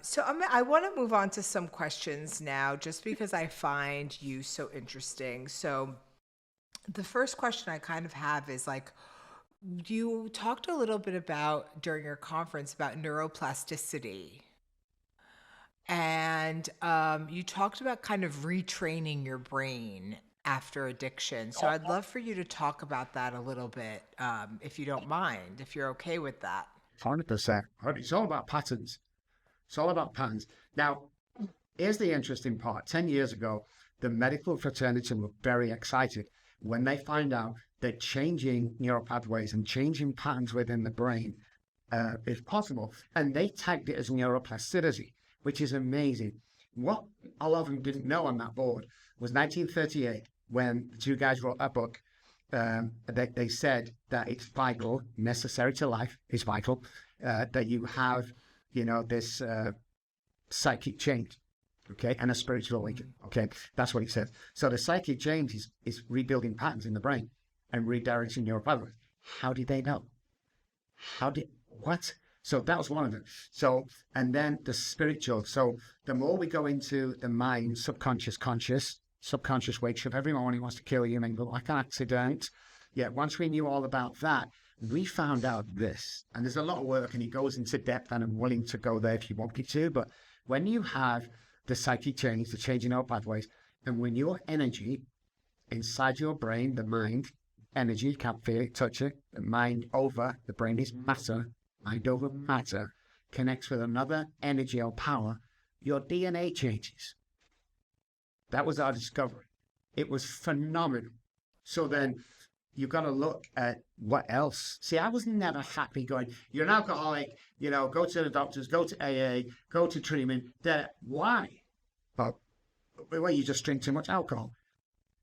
So I want to move on to some questions now, just because I find you so interesting. So the first question I kind of have is like, you talked a little bit about during your conference about neuroplasticity. And you talked about kind of retraining your brain after addiction. So I'd love for you to talk about that a little bit, if you don't mind, if you're okay with that. 100%. It's all about patterns. It's all about patterns. Now, here's the interesting part. 10 years ago, the medical fraternity were very excited when they found out that changing neural pathways and changing patterns within the brain is possible. And they tagged it as neuroplasticity, which is amazing. What a lot of them didn't know on that board was 1938, when the two guys wrote a book. They said that it's vital, necessary to life, is vital, that you have, this psychic change, okay, and a spiritual awakening, okay? That's what he said. So the psychic change is rebuilding patterns in the brain and redirecting neural pathways. How did they know? What? So that was one of them. So, and then the spiritual. So the more we go into the mind, subconscious wakes up every morning, wants to kill you, and go like an accident. Yeah, once we knew all about that, we found out this. And there's a lot of work, and it goes into depth, and I'm willing to go there if you want me to. But when you have the psychic change, the change in our pathways, and when your energy inside your brain, the mind, energy, can't feel it, touch it, the mind over, the brain is matter, mind over matter, connects with another energy or power, your DNA changes. That was our discovery. It was phenomenal. So then you've got to look at what else. See, I was never happy going, you're an alcoholic, go to the doctors, go to AA, go to treatment. Why? Well, you just drink too much alcohol.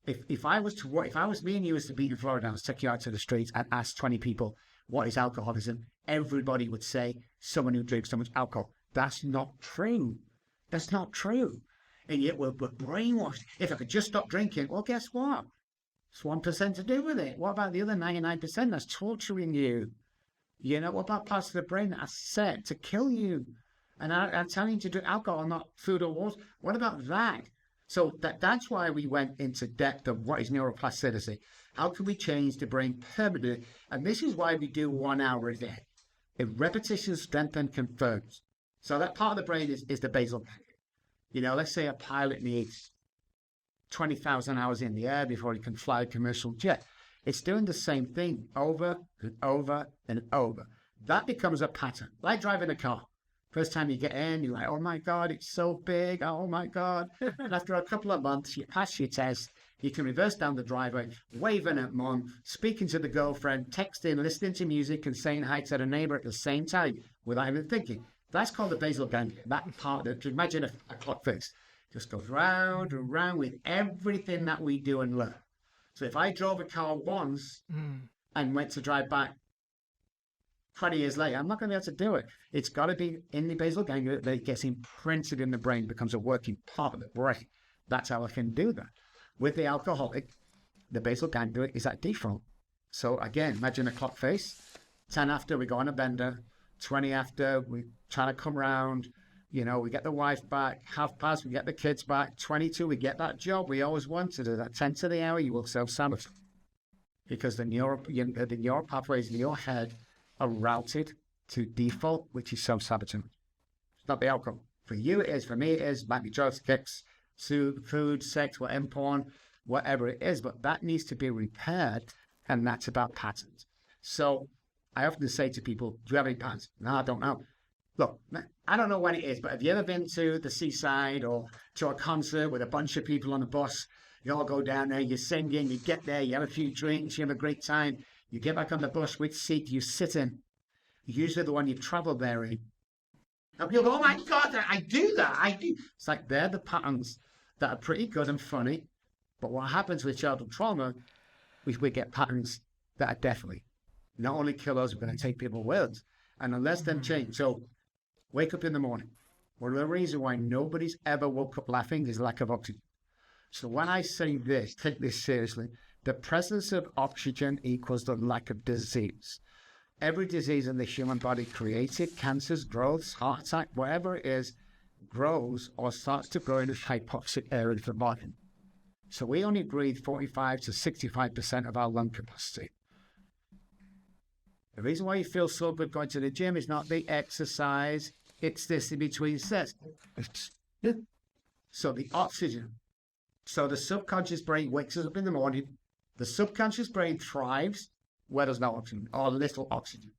If I was me and you was to be in Florida, I was take you out to the streets and ask 20 people, what is alcoholism? Everybody would say someone who drinks so much alcohol. That's not true. That's not true. And yet we're brainwashed. If I could just stop drinking, well, guess what? It's 1% to do with it. What about the other 99% that's torturing you? What about parts of the brain that are set to kill you? And I'm telling you to drink alcohol, not food or water. What about that? So that's why we went into depth of what is neuroplasticity. How can we change the brain permanently? And this is why we do 1 hour a day. If repetition strengthens, confirms. So that part of the brain is the basal ganglia. You know, let's say a pilot needs 20,000 hours in the air before he can fly a commercial jet. It's doing the same thing over and over and over. That becomes a pattern, like driving a car. First time you get in, you're like, oh my God, it's so big. Oh my God. And after a couple of months, you pass your test. You can reverse down the driveway, waving at mom, speaking to the girlfriend, texting, listening to music, and saying hi to the neighbor at the same time without even thinking. That's called the basal ganglia. That part of, imagine a clock face. Just goes round and round with everything that we do and learn. So if I drove a car once and went to drive back 20 years later, I'm not going to be able to do it. It's got to be in the basal ganglia that it gets imprinted in the brain, becomes a working part of the brain. That's how I can do that. With the alcoholic, the basal ganglia is at default. So again, imagine a clock face. 10 after, we go on a bender. 20 after, we try to come round. You know, we get the wife back. 1/2 we get the kids back. 22, we get that job we always wanted. At 10 to the hour, you will self-sabotage. Because the neural pathways in your head are routed to default, which is self-sabotage. It's not the outcome. For you, it is. For me, it is. Might be drugs, kicks, food, sex, whatever, porn, whatever it is. But that needs to be repaired, and that's about patterns. So I often say to people, do you have any patterns? No, I don't know. Look, I don't know when it is, but have you ever been to the seaside or to a concert with a bunch of people on a bus? You all go down there, you're singing, you get there, you have a few drinks, you have a great time. You get back on the bus, which seat you sit in? Usually the one you've traveled there in. And people go, oh my God, I do that, I do. It's like they're the patterns that are pretty good and funny. But what happens with childhood trauma, we get patterns that are definitely not only kill us, we're going to take people's words. And unless them change, so wake up in the morning. One of the reasons why nobody's ever woke up laughing is lack of oxygen. So when I say this, take this seriously, the presence of oxygen equals the lack of disease. Every disease in the human body created, cancers, growths, heart attack, whatever it is, grows or starts to grow in the hypoxic area of the body. So we only breathe 45 to 65% of our lung capacity. The reason why you feel so good going to the gym is not the exercise, it's this in between sets. So the oxygen. So the subconscious brain wakes us up in the morning. The subconscious brain thrives where there's no oxygen or little oxygen.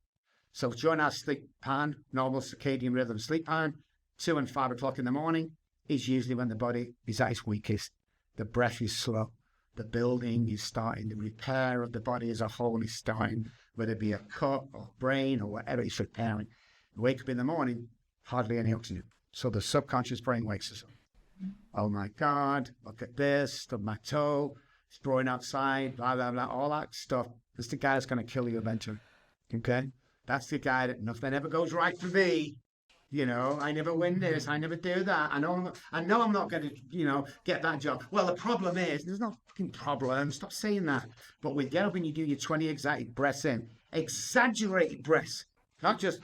So during our sleep pattern, normal circadian rhythm sleep pattern, 2 and 5 o'clock in the morning is usually when the body is at its weakest. The breath is slow. The building is starting. The repair of the body as a whole is starting, whether it be a cut or brain or whatever it's repairing. You wake up in the morning, hardly any oxygen. So the subconscious brain wakes us up. Oh my God, look at this, stub my toe, it's blowing outside, blah, blah, blah, all that stuff. That's the guy that's going to kill you eventually. Okay? That's the guy that nothing ever goes right for me. You know, I never win this, I never do that. I know I'm not going to, get that job. Well, the problem is, there's no fucking problem. Stop saying that. But we get up and you do your 20 exaggerated breaths in. Exaggerated breaths. Not just...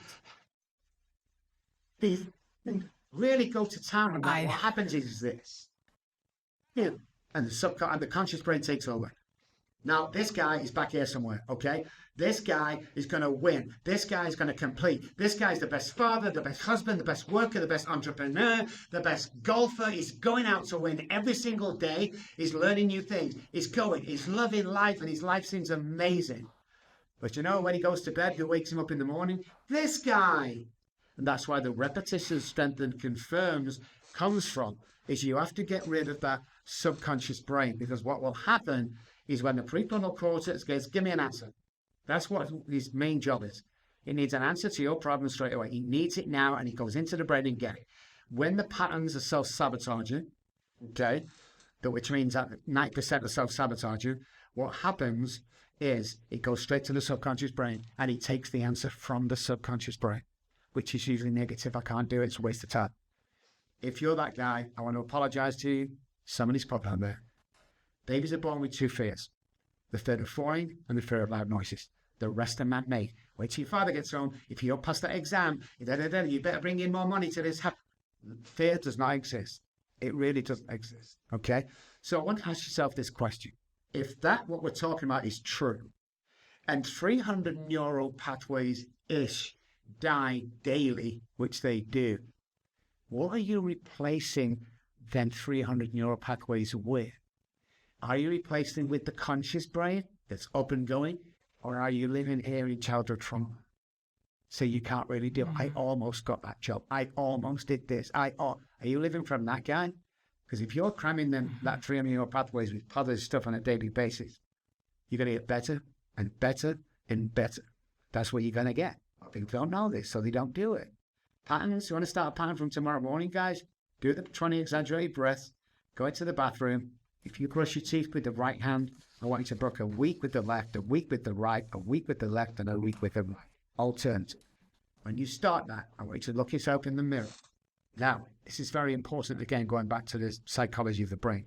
Really go to town on that. What happens is this. Yeah. And the conscious brain takes over. Now, this guy is back here somewhere, okay? This guy is going to win. This guy is going to complete. This guy is the best father, the best husband, the best worker, the best entrepreneur, the best golfer. He's going out to win every single day. He's learning new things. He's loving life, and his life seems amazing. But when he goes to bed, who wakes him up in the morning? This guy. And that's why the repetition, strength, and confirms comes from, is you have to get rid of that subconscious brain, because what will happen is when the prefrontal cortex goes, give me an answer. That's what his main job is. He needs an answer to your problem straight away. He needs it now, and he goes into the brain and get it. When the patterns are self-sabotaging, okay, which means that 90% are self-sabotaging, what happens is it goes straight to the subconscious brain, and he takes the answer from the subconscious brain, which is usually negative. I can't do it. It's a waste of time. If you're that guy, I want to apologize to you. Somebody's put out there. Babies are born with 2 fears. The fear of falling and the fear of loud noises. The rest are man-made. Wait till your father gets home. If you don't pass that exam, you better bring in more money to this house. Fear does not exist. It really doesn't exist. Okay? So I want to ask yourself this question. If what we're talking about is true, and 300 neural pathways-ish die daily, which they do, what are you replacing them 300 neural pathways with? Are you replacing with the conscious brain that's up and going, or are you living here in childhood trauma? So you can't really do it. I almost got that job. I almost did this. Are you living from that guy? Because if you're cramming them that 300 neural pathways with positive stuff on a daily basis, you're going to get better and better and better. That's what you're going to get. People don't know this, so they don't do it. Patterns, you want to start a pattern from tomorrow morning, guys? Do the 20 exaggerated breaths, go into the bathroom. If you brush your teeth with the right hand, I want you to brush a week with the left, a week with the right, a week with the left, and a week with the right. Alternative. When you start that, I want you to look yourself in the mirror. Now, this is very important, again, going back to the psychology of the brain.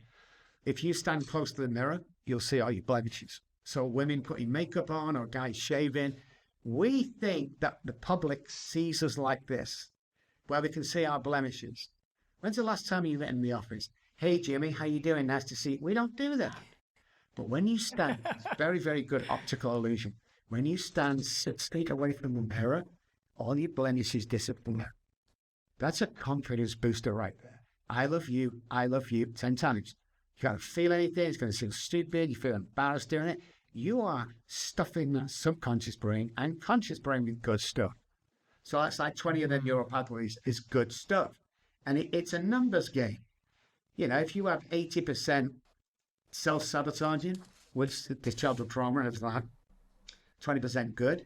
If you stand close to the mirror, you'll see all your blemishes. So women putting makeup on or guys shaving, we think that the public sees us like this, where we can see our blemishes. When's the last time you met in the office? Hey, Jimmy, how you doing? Nice to see you. We don't do that. But when you stand, it's very, very good optical illusion. When you stand 6 feet away from the mirror, all your blemishes disappear. That's a confidence booster right there. I love you, 10 times. You got to feel anything, it's going to seem stupid, you feel embarrassed doing it. You are stuffing that subconscious brain and conscious brain with good stuff. So that's like 20 of the neural pathways is good stuff. And it's a numbers game. You know, if you have 80% self-sabotaging with the childhood trauma and everything like that, 20% good,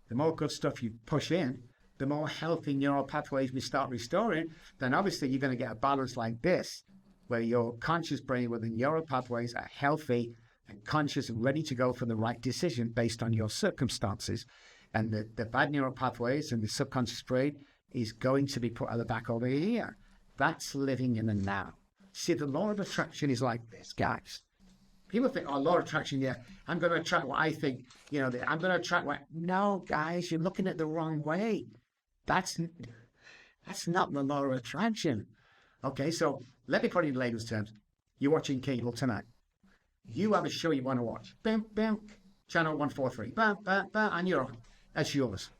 the more good stuff you push in, the more healthy neural pathways we start restoring, then obviously you're going to get a balance like this, where your conscious brain with the neural pathways are healthy and conscious and ready to go for the right decision based on your circumstances. And the bad neural pathways and the subconscious brain is going to be put at the back over here. That's living in the now. See, the law of attraction is like this, guys. People think, oh, law of attraction, yeah, I'm going to attract what I think, you know, I'm going to attract what... No, guys, you're looking at the wrong way. That's not the law of attraction. Okay, so let me put it in layman's terms. You're watching cable tonight. You have a show you want to watch. Bam, bam, channel 143. Bam, bam, bam, and that's yours.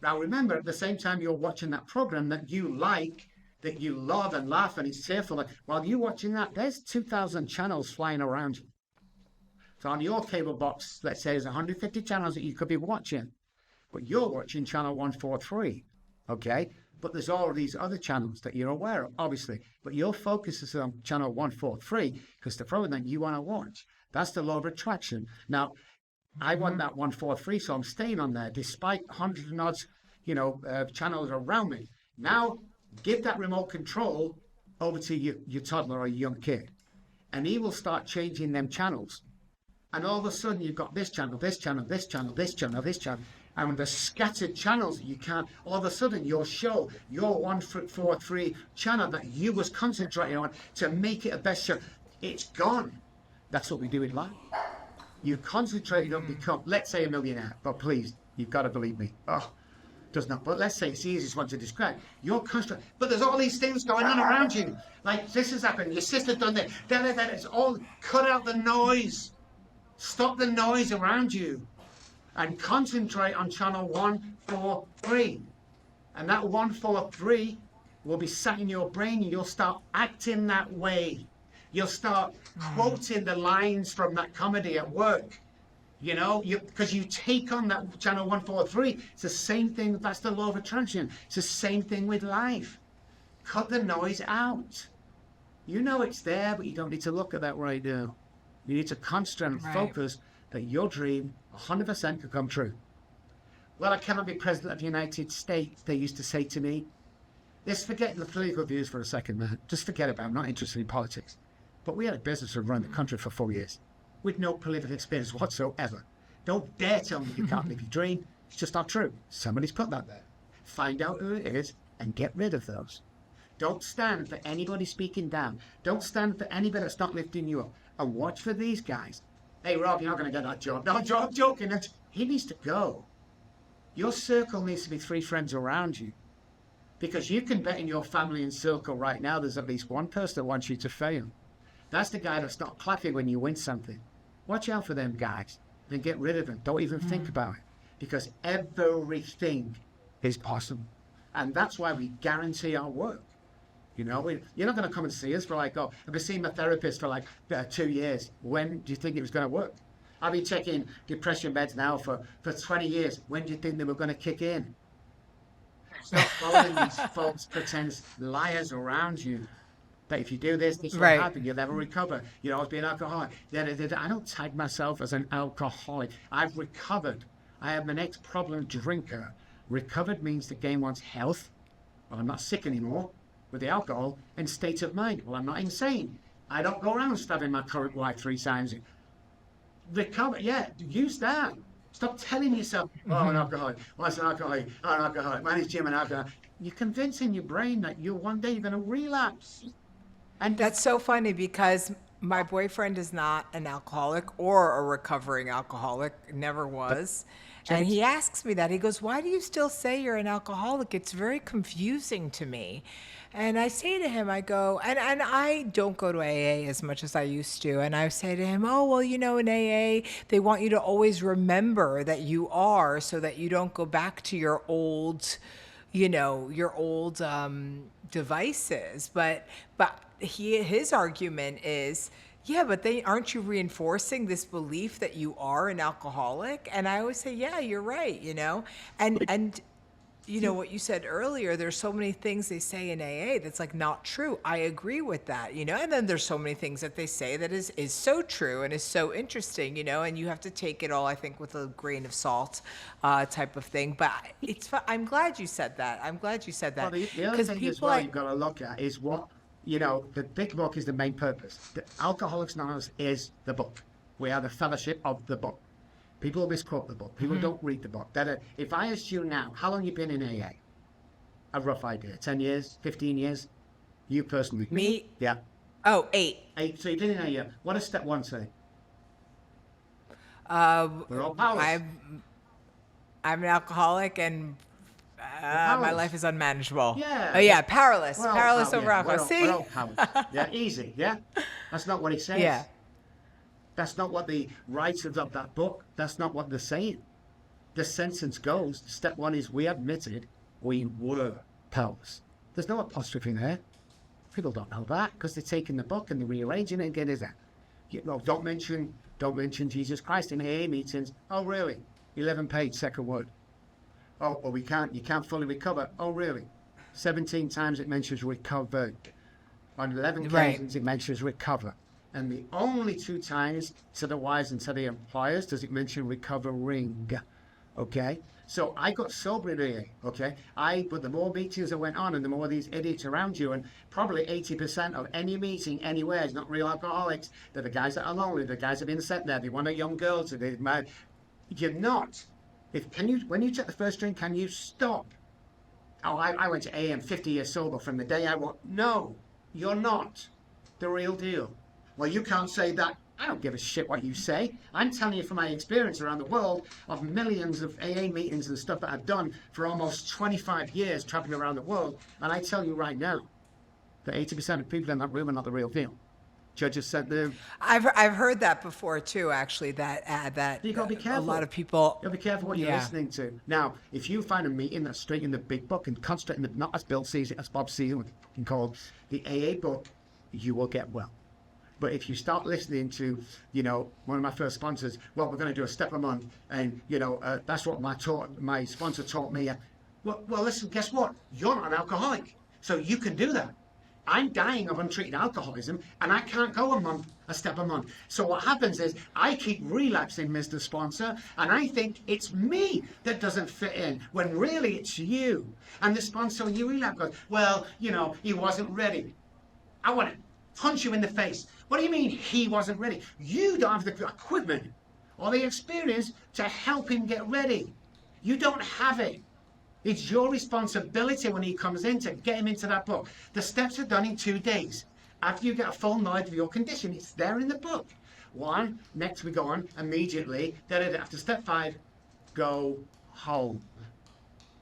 Now remember, at the same time you're watching that program that you like, that you love and laugh and it's cheerful, while you're watching that, there's 2,000 channels flying around you. So on your cable box, let's say there's 150 channels that you could be watching, but you're watching channel 143, okay? But there's all of these other channels that you're aware of, obviously. But your focus is on channel 143 because the program that you want to watch. That's the law of attraction. Now, I want that 143, so I'm staying on there despite hundreds and odds, channels around me. Now, give that remote control over to your toddler or your young kid, and he will start changing them channels. And all of a sudden, you've got this channel, this channel, this channel, this channel, this channel. And the scattered channels that you can't, all of a sudden your show, your 143 channel that you was concentrating on to make it a best show, it's gone. That's what we do in life. You concentrate on become, let's say, a millionaire, but please, you've got to believe me. Oh, does not, but let's say it's the easiest one to describe. You're concentrating, but there's all these things going on around you. Like this has happened, your sister's done this, it's all, cut out the noise. Stop the noise around you. And concentrate on channel 143. And that 143 will be sat in your brain and you'll start acting that way. You'll start quoting the lines from that comedy at work. Because you take on that channel 143. It's the same thing, that's the law of attraction. It's the same thing with life. Cut the noise out. You know it's there, but you don't need to look at that right now. You need to concentrate and focus that your dream 100% could come true. Well, I cannot be president of the United States, they used to say to me. Let's forget the political views for a second, man. Just forget about it. I'm not interested in politics. But we had a business that run the country for 4 years with no political experience whatsoever. Don't dare tell me you can't live your dream. It's just not true. Somebody's put that there. Find out who it is and get rid of those. Don't stand for anybody speaking down. Don't stand for anybody that's not lifting you up. And watch for these guys. Hey, Rob, you're not going to get that job. No, I'm joking. He needs to go. Your circle needs to be 3 friends around you. Because you can bet in your family and circle right now there's at least one person that wants you to fail. That's the guy that's not clapping when you win something. Watch out for them guys. Then get rid of them. Don't even think about it. Because everything is possible. And that's why we guarantee our work. You know, you're not going to come and see us for like, oh, I've been seeing my therapist for like 2 years. When do you think it was going to work? I've been checking depression meds now for 20 years. When do you think they were going to kick in? Stop following these false pretense liars around you. That if you do this will happen, you'll never recover. You'll always be an alcoholic. I don't tag myself as an alcoholic. I've recovered. I am an ex-problem drinker. Recovered means the game wants health. Well, I'm not sick anymore with the alcohol and state of mind. Well, I'm not insane. I don't go around stabbing my current wife 3 times. Recover, use that. Stop telling yourself, oh, I'm an alcoholic. What's an alcoholic? Oh, an alcoholic. My name's Jim, an alcoholic. You're convincing your brain that one day you're going to relapse. And that's so funny because my boyfriend is not an alcoholic or a recovering alcoholic, never was. And he asks me that. He goes, why do you still say you're an alcoholic? It's very confusing to me. And I say to him, I go, and I don't go to AA as much as I used to. And I say to him, oh, well, you know, in AA, they want you to always remember that you are so that you don't go back to your old, devices. But his argument is, yeah, but aren't you reinforcing this belief that you are an alcoholic? And I always say, yeah, you're right, and what you said earlier, there's so many things they say in AA that's like not true. I agree with that, and then there's so many things that they say that is so true and is so interesting, and you have to take it all, I think, with a grain of salt type of thing. But I'm glad you said that. Well, the other thing as well you've got to look at is what, the big book is the main purpose. The Alcoholics Anonymous is the book. We are the fellowship of the book. People misquote the book. People don't read the book. If I asked you now, how long you been in AA? A rough idea. 10 years? 15 years? You personally? Me? Yeah. Oh, 8. 8. So you've been in AA. What does step 1 say? We're all powerless. I'm an alcoholic and my life is unmanageable. Yeah. Oh, yeah, powerless. Powerless over alcohol. See? We're all powerless. Yeah, easy. Yeah. That's not what it says. Yeah. That's not what the writers of that book, that's not what they're saying. The sentence goes, step 1 is we admitted we were powerless. There's no apostrophe there. People don't know that because they're taking the book and they're rearranging it and getting that. Don't mention Jesus Christ in AA meetings. Oh, really? 11-page second word. Oh, well, you can't fully recover. Oh, really? 17 times it mentions recovered. On 11 occasions it mentions recover. And the only 2 times to the wives and to the employers does it mention recovering. Okay? So I got sober in AA, okay? But the more meetings I went on and the more these idiots around you, and probably 80% of any meeting anywhere is not real alcoholics. They're the guys that are lonely, the guys that have been sent there, they want a young girl to be married. You're not. When you take the first drink, can you stop? Oh, I went to AA, I'm 50 years sober from the day I walked. No, you're not the real deal. Well, you can't say that. I don't give a shit what you say. I'm telling you from my experience around the world of millions of AA meetings and stuff that I've done for almost 25 years traveling around the world. And I tell you right now that 80% of people in that room are not the real deal. Judges said them. I've heard that before too, actually, that you gotta be careful. A lot of people. You gotta be careful what you're listening to. Now, if you find a meeting that's straight in the big book and concentrating, not as Bill sees it, as Bob sees it, called the AA book, you will get well. But if you start listening to, one of my first sponsors, well, we're going to do a step a month, and, that's what my sponsor taught me. Well, listen, guess what? You're not an alcoholic, so you can do that. I'm dying of untreated alcoholism, and I can't go a step a month. So what happens is I keep relapsing, Mr. Sponsor, and I think it's me that doesn't fit in, when really it's you. And the sponsor, when you relapse, goes, well, he wasn't ready. I want to punch you in the face. What do you mean he wasn't ready? You don't have the equipment or the experience to help him get ready. You don't have it. It's your responsibility when he comes in to get him into that book. The steps are done in 2 days. After you get a full knowledge of your condition, it's there in the book. 1, next we go on immediately. Then after step 5, go home.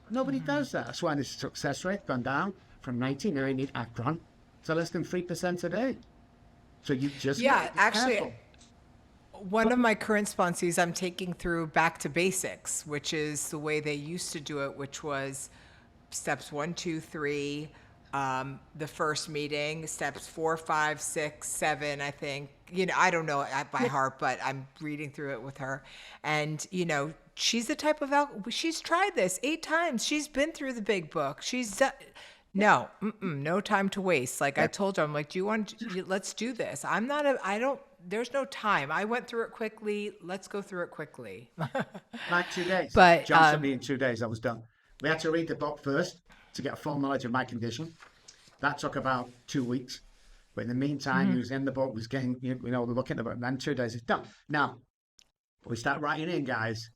Nobody does that. That's why the success rate gone down from 99 in Akron to less than 3% today. So you just actually, careful. One of my current sponsees I'm taking through Back to Basics, which is the way they used to do it, which was steps 1, 2, 3, the first meeting, steps 4, 5, 6, 7, I think. I don't know it by heart, but I'm reading through it with her. And, she's the type of she's tried this 8 times. She's been through the big book. No time to waste. Like I told her, I'm like, let's do this. There's no time. I went through it quickly. Let's go through it quickly. Like 2 days. But John sent me in 2 days. I was done. We had to read the book first to get a full knowledge of my condition. That took about 2 weeks. But in the meantime, he was in the book, was getting, looking at the book. And then 2 days, it's done. Now, we start writing in, guys.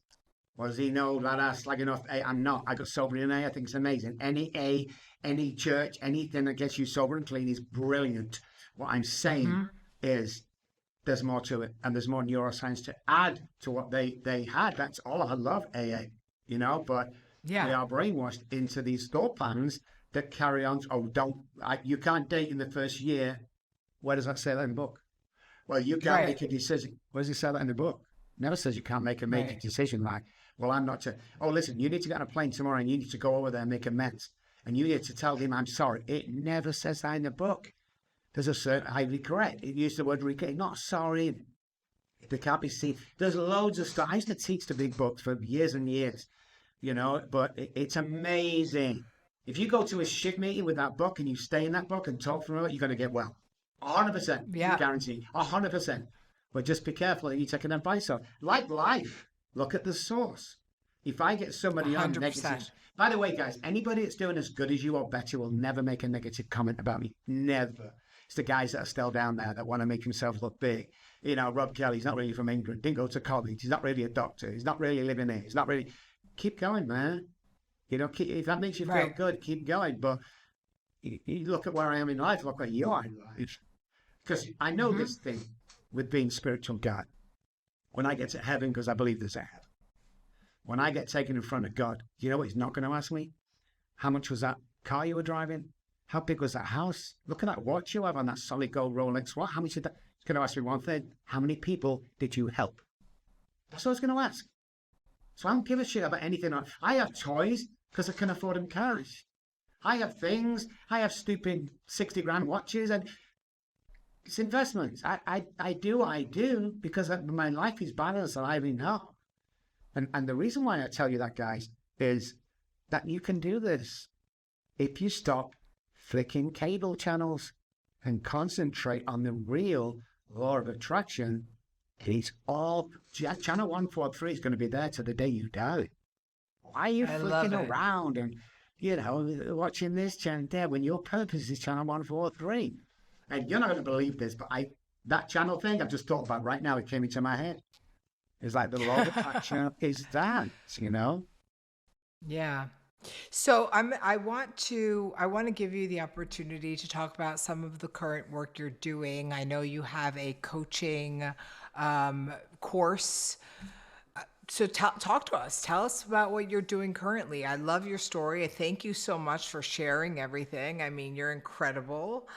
What does he know that I'm slagging off A? I'm not. I got sober in A. I think it's amazing. Any A, any church, anything that gets you sober and clean is brilliant. What I'm saying is there's more to it. And there's more neuroscience to add to what they had. That's all. I love AA, but we are brainwashed into these thought patterns that carry on. You can't date in the first year. Where does that say that in the book? Well, you can't make a decision. Where does it say that in the book? Never says you can't make a major decision like, well, I'm not to, listen, you need to get on a plane tomorrow and you need to go over there and make amends. And you need to tell him, I'm sorry. It never says that in the book. There's a certain, I regret. It used the word regret, not sorry. They can't be seen. There's loads of stuff. I used to teach the big books for years and years, but it's amazing. If you go to a shit meeting with that book and you stay in that book and talk from it, you're going to get well. 100%. Yeah. Guarantee. 100%. But just be careful that you take an advice on. Like life, look at the source. If I get somebody on negative... By the way, guys, anybody that's doing as good as you or better will never make a negative comment about me. Never. It's the guys that are still down there that want to make themselves look big. Robb Kelly, he's not really from England. Didn't go to college. He's not really a doctor. He's not really living there. He's not really... Keep going, man. If that makes you feel good, keep going. But you look at where I am in life, look where you are in life. Because I know this thing with being spiritual God. When I get to heaven, because I believe there's a heaven. When I get taken in front of God, you know what he's not going to ask me? How much was that car you were driving? How big was that house? Look at that watch you have on that solid gold Rolex. What? How much did that? He's going to ask me one thing. How many people did you help? That's what I was going to ask. So I don't give a shit about anything. I have toys because I can afford them cash. I have things. I have stupid 60 grand watches and it's investments. I do because my life is balanced and I already know. And the reason why I tell you that, guys, is that you can do this if you stop flicking cable channels and concentrate on the real law of attraction. It's all channel 143 is going to be there to the day you die. Why are you flicking around and watching this channel there when your purpose is channel 143? And you're not going to believe this, but that channel thing I've just thought about right now, it came into my head. It's like the law of attraction is that, Yeah. So I want to give you the opportunity to talk about some of the current work you're doing. I know you have a coaching course. So talk to us. Tell us about what you're doing currently. I love your story. Thank you so much for sharing everything. I mean, you're incredible.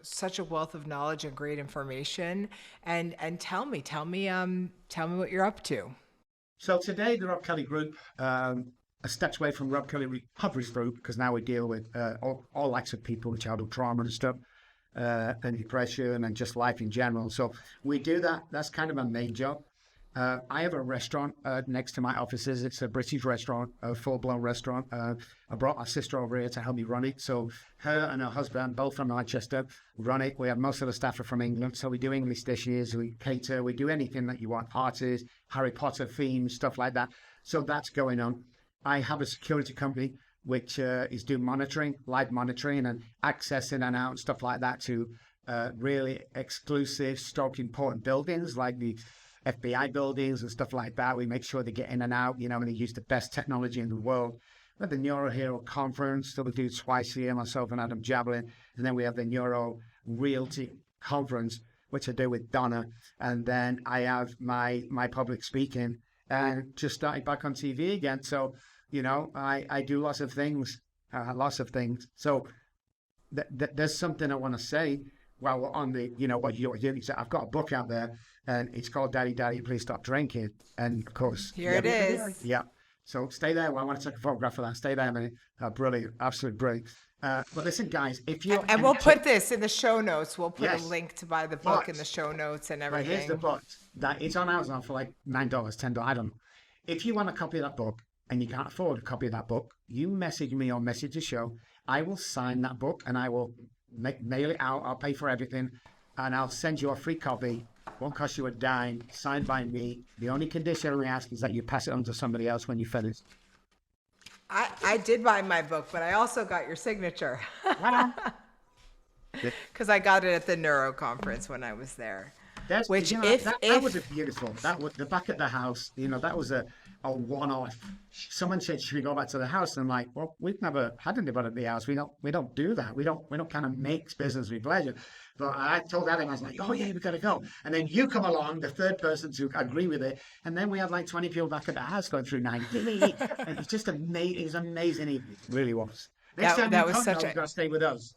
Such a wealth of knowledge and great information. And tell me what you're up to. So today, the Robb Kelly Group, a step away from Robb Kelly Recovery Group, because now we deal with all types of people with childhood trauma and stuff, and depression and just life in general. So we do that. That's kind of my main job. I have a restaurant next to my offices. It's a British restaurant, a full-blown restaurant. I brought my sister over here to help me run it. So her and her husband, both from Manchester, run it. We have most of the staff are from England. So we do English dishes, we cater, we do anything that you want, parties, Harry Potter themes, stuff like that. So that's going on. I have a security company which is doing monitoring, live monitoring and accessing and out and stuff like that to really exclusive, important buildings like the FBI buildings and stuff like that. We make sure they get in and out, and they use the best technology in the world. We have the Neuro Hero Conference, so we do 𝗦cie myself and 𝗥𝗁𝗆𝗆. And then we have the Neuro Realty Conference, which I do with Donna. And then I have my public speaking and just started back on TV again. So, I do lots of things. So there's something I want to say. while we're on the, what you do, he said, I've got a book out there and it's called Daddy, Daddy, Please Stop Drinking. And of course, Here it is. Yeah. So stay there. Well, I want to take a photograph of that. Stay there a minute. Brilliant. Absolutely brilliant. But listen, guys, if you... And we'll put this in the show notes. We'll put Yes. a link to buy the book in the show notes and Right, everything. here's the book. It's on Amazon for like $9, $10, I don't know. If you want a copy of that book and you can't afford a copy of that book, you message me or message the show. I will sign that book and I will mail it out. I'll pay for everything and I'll send you a free copy. Won't cost you a dime, signed by me. The only condition we ask is that you pass it on to somebody else when you finish. I did buy my book, but I also got your signature because I got it at the Neuro conference when I was there. That was a beautiful. That was the back at the house. That was a one-off. Someone said, "Should we go back to the house?" And I'm like, "Well, we've never had anybody at the house. We don't do that. We don't kind of mix business with pleasure." But I told Adam, I was like, "Oh yeah, we gotta go." And then you come along, the third person to agree with it, and then we had like 20 people back at the house going through 9. And it's just amazing. It was an amazing evening. It really was. Next time that you was come, such you've got to stay with us.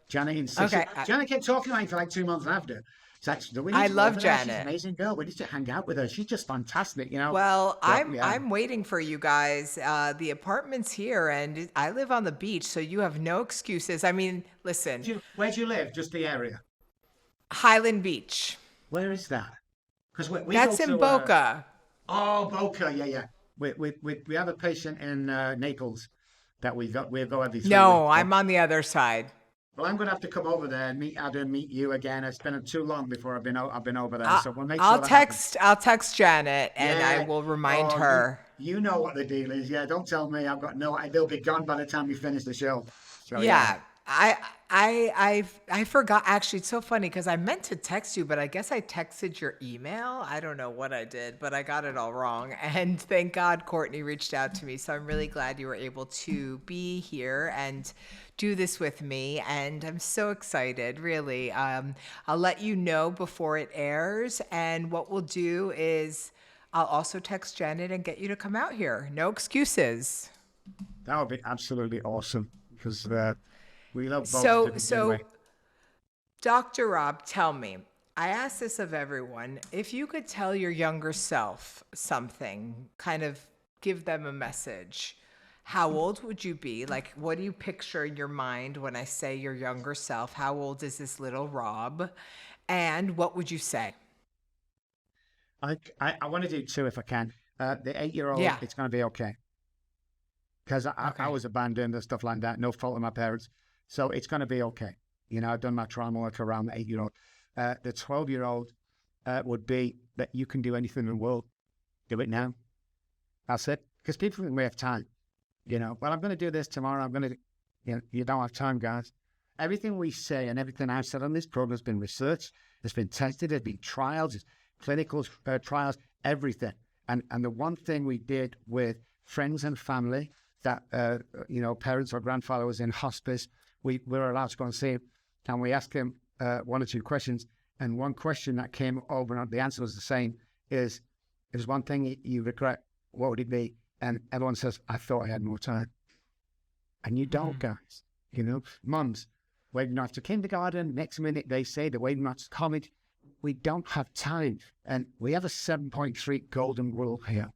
Janet insisted. Okay. Janet kept talking about it for like 2 months after. I love Janet. She's an amazing girl. We need to hang out with her. She's just fantastic, Well, Yeah. I'm waiting for you guys. The apartment's here, and I live on the beach, so you have no excuses. I mean, listen. Where do you live? Just the area. Highland Beach. Where is that? Because we That's go in to, Boca. Boca. Yeah. We have a patient in Naples that we go every 3 No, weeks. I'm on the other side. Well, I'm going to have to come over there and meet Adam, meet you again. It's been too long before I've been over there, so we'll make sure I'll text Janet and I will remind her. You know what the deal is. Yeah, don't tell me. I've got no idea. They'll be gone by the time we finish the show. So, Yeah. I forgot. Actually, it's so funny because I meant to text you, but I guess I texted your email. I don't know what I did, but I got it all wrong. And thank God Courtney reached out to me. So I'm really glad you were able to be here and do this with me. And I'm so excited, really. I'll let you know before it airs. And what we'll do is I'll also text Janet and get you to come out here. No excuses. That would be absolutely awesome because we love both. So, Dr. Robb, tell me, I ask this of everyone, if you could tell your younger self something, kind of give them a message, how old would you be? Like, what do you picture in your mind when I say your younger self? How old is this little Robb? And what would you say? I want to do 2 if I can. The 8-year-old, Yeah. it's going to be okay. Because I was abandoned and stuff like that, no fault of my parents. So it's going to be okay. I've done my trauma work around the 8-year-old. The 12-year-old would be that you can do anything in the world. Do it now. That's it. Because people think we have time. Well, I'm going to do this tomorrow. I'm going to, you don't have time, guys. Everything we say and everything I've said on this program has been researched. It's been tested. There's been trials, clinical trials, everything. And the one thing we did with friends and family that, parents or grandfather was in hospice, we were allowed to go and see him. And we asked him 1 or 2 questions. And one question that came over, and the answer was the same, is, if there's one thing you regret, what would it be? And everyone says, I thought I had more time. And you don't, guys. Mums waiting after kindergarten, next minute they say they're waiting after college. We don't have time. And we have a 7.3 golden rule here.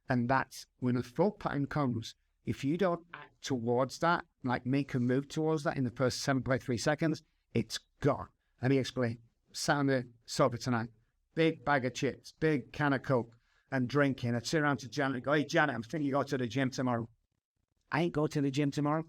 And that's when a thought pattern comes, if you don't act towards that, like make a move towards that in the first 7.3 seconds, it's gone. Let me explain. Sat on the sofa tonight, big bag of chips, big can of Coke, and drinking. I'd sit around to Janet and go, hey, Janet, I'm thinking you go to the gym tomorrow. I ain't go to the gym tomorrow.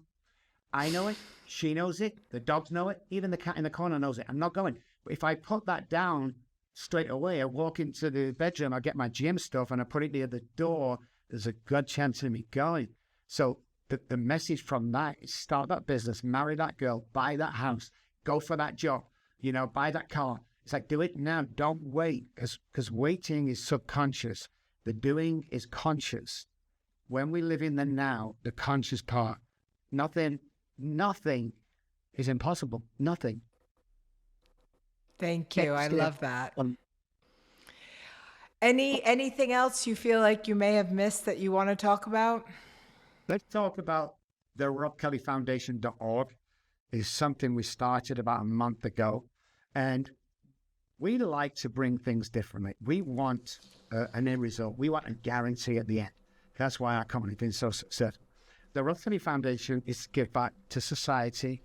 I know it. She knows it. The dogs know it. Even the cat in the corner knows it. I'm not going. But if I put that down straight away, I walk into the bedroom, I get my gym stuff, and I put it near the door, there's a good chance of me going. So the message from that is start that business, marry that girl, buy that house, go for that job, buy that car. It's like, do it now. Don't wait, because waiting is subconscious. The doing is conscious. When we live in the now, the conscious part, nothing is impossible. Nothing. Thank you. I love that. Anything else you feel like you may have missed that you want to talk about? Let's talk about the RobbKellyFoundation.org. It's something we started about a month ago. And we like to bring things differently. We want an end result. We want a guarantee at the end. That's why our company has been so successful. The Robb Kelly Foundation is to give back to society,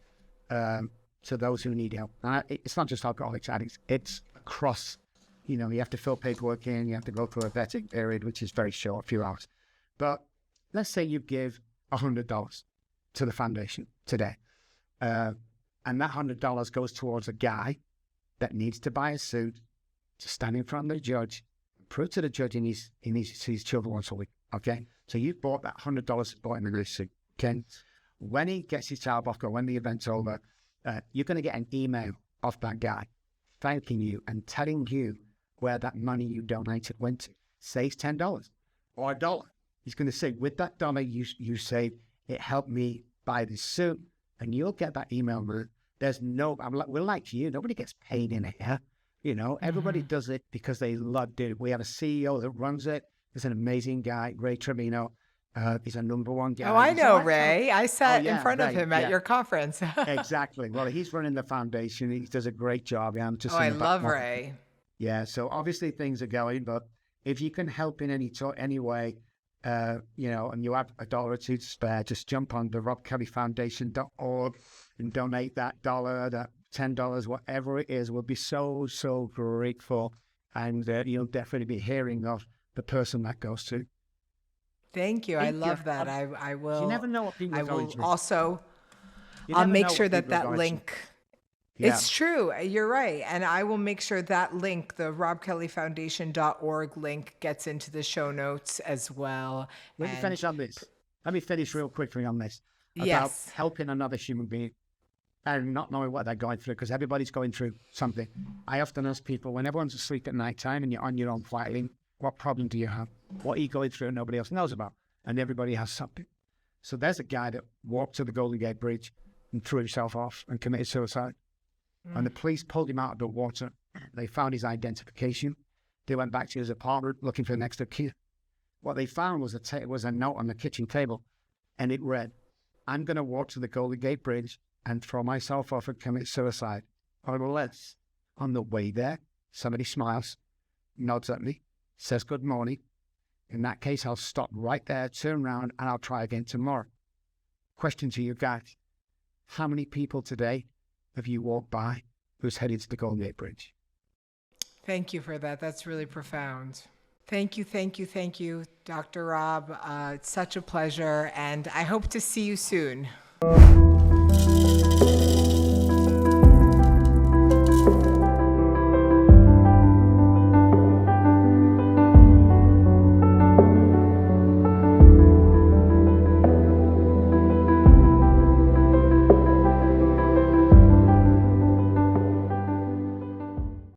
to those who need help. And it's not just alcoholics, addicts. It's across, you have to fill paperwork in, you have to go through a vetting period, which is very short, a few hours. But let's say you give $100 to the foundation today. And that $100 goes towards a guy that needs to buy a suit to stand in front of the judge, prove to the judge he needs to see his children once a week. Okay? So you bought that $100 bought him a suit. Okay? When he gets his child back, or when the event's over, you're going to get an email off that guy thanking you and telling you where that money you donated went to. Say it's $10 or $1. He's going to say, with that dollar you saved, it helped me buy this suit. And you'll get that email. There's we're like you. Nobody gets paid in here. Everybody does it because they love it. We have a CEO that runs it. He's an amazing guy, Ray Trevino. He's a number one guy. Oh, I know Ray. I sat in front of him at your conference. Exactly. Well, he's running the foundation. He does a great job. Yeah, I love Ray. Yeah. So obviously things are going, but if you can help in any way, and you have $1 or $2 to spare, just jump on the 𝗥𝘐𝗯𝗯 and donate that $1, that $10, whatever it is. We'll be so, so grateful. And you'll definitely be hearing of the person that goes to. Thank you. I love that. I will. You never know what people are going through. Also, I'll make sure that link. Yeah. It's true. You're right. And I will make sure that link, the 𝗥kellyfoundation.org link, gets into the show notes as well. Let me finish on this. Let me finish real quickly on this. About Yes. helping another human being and not knowing what they're going through, because everybody's going through something. I often ask people, when everyone's asleep at night time and you're on your own fighting, what problem do you have? What are you going through and nobody else knows about? And everybody has something. So there's a guy that walked to the Golden Gate Bridge and threw himself off and committed suicide. And the police pulled him out of the water. They found his identification. They went back to his apartment looking for the next of kin. What they found was a note on the kitchen table, and it read, "I'm going to walk to the Golden Gate Bridge and throw myself off and commit suicide. Unless on the way there, somebody smiles, nods at me, says good morning. In that case, I'll stop right there, turn around, and I'll try again tomorrow." Question to you guys. How many people today have you walked by who's headed to the Golden Gate Bridge? Thank you for that. That's really profound. Thank you, Dr. Robb. It's such a pleasure, and I hope to see you soon.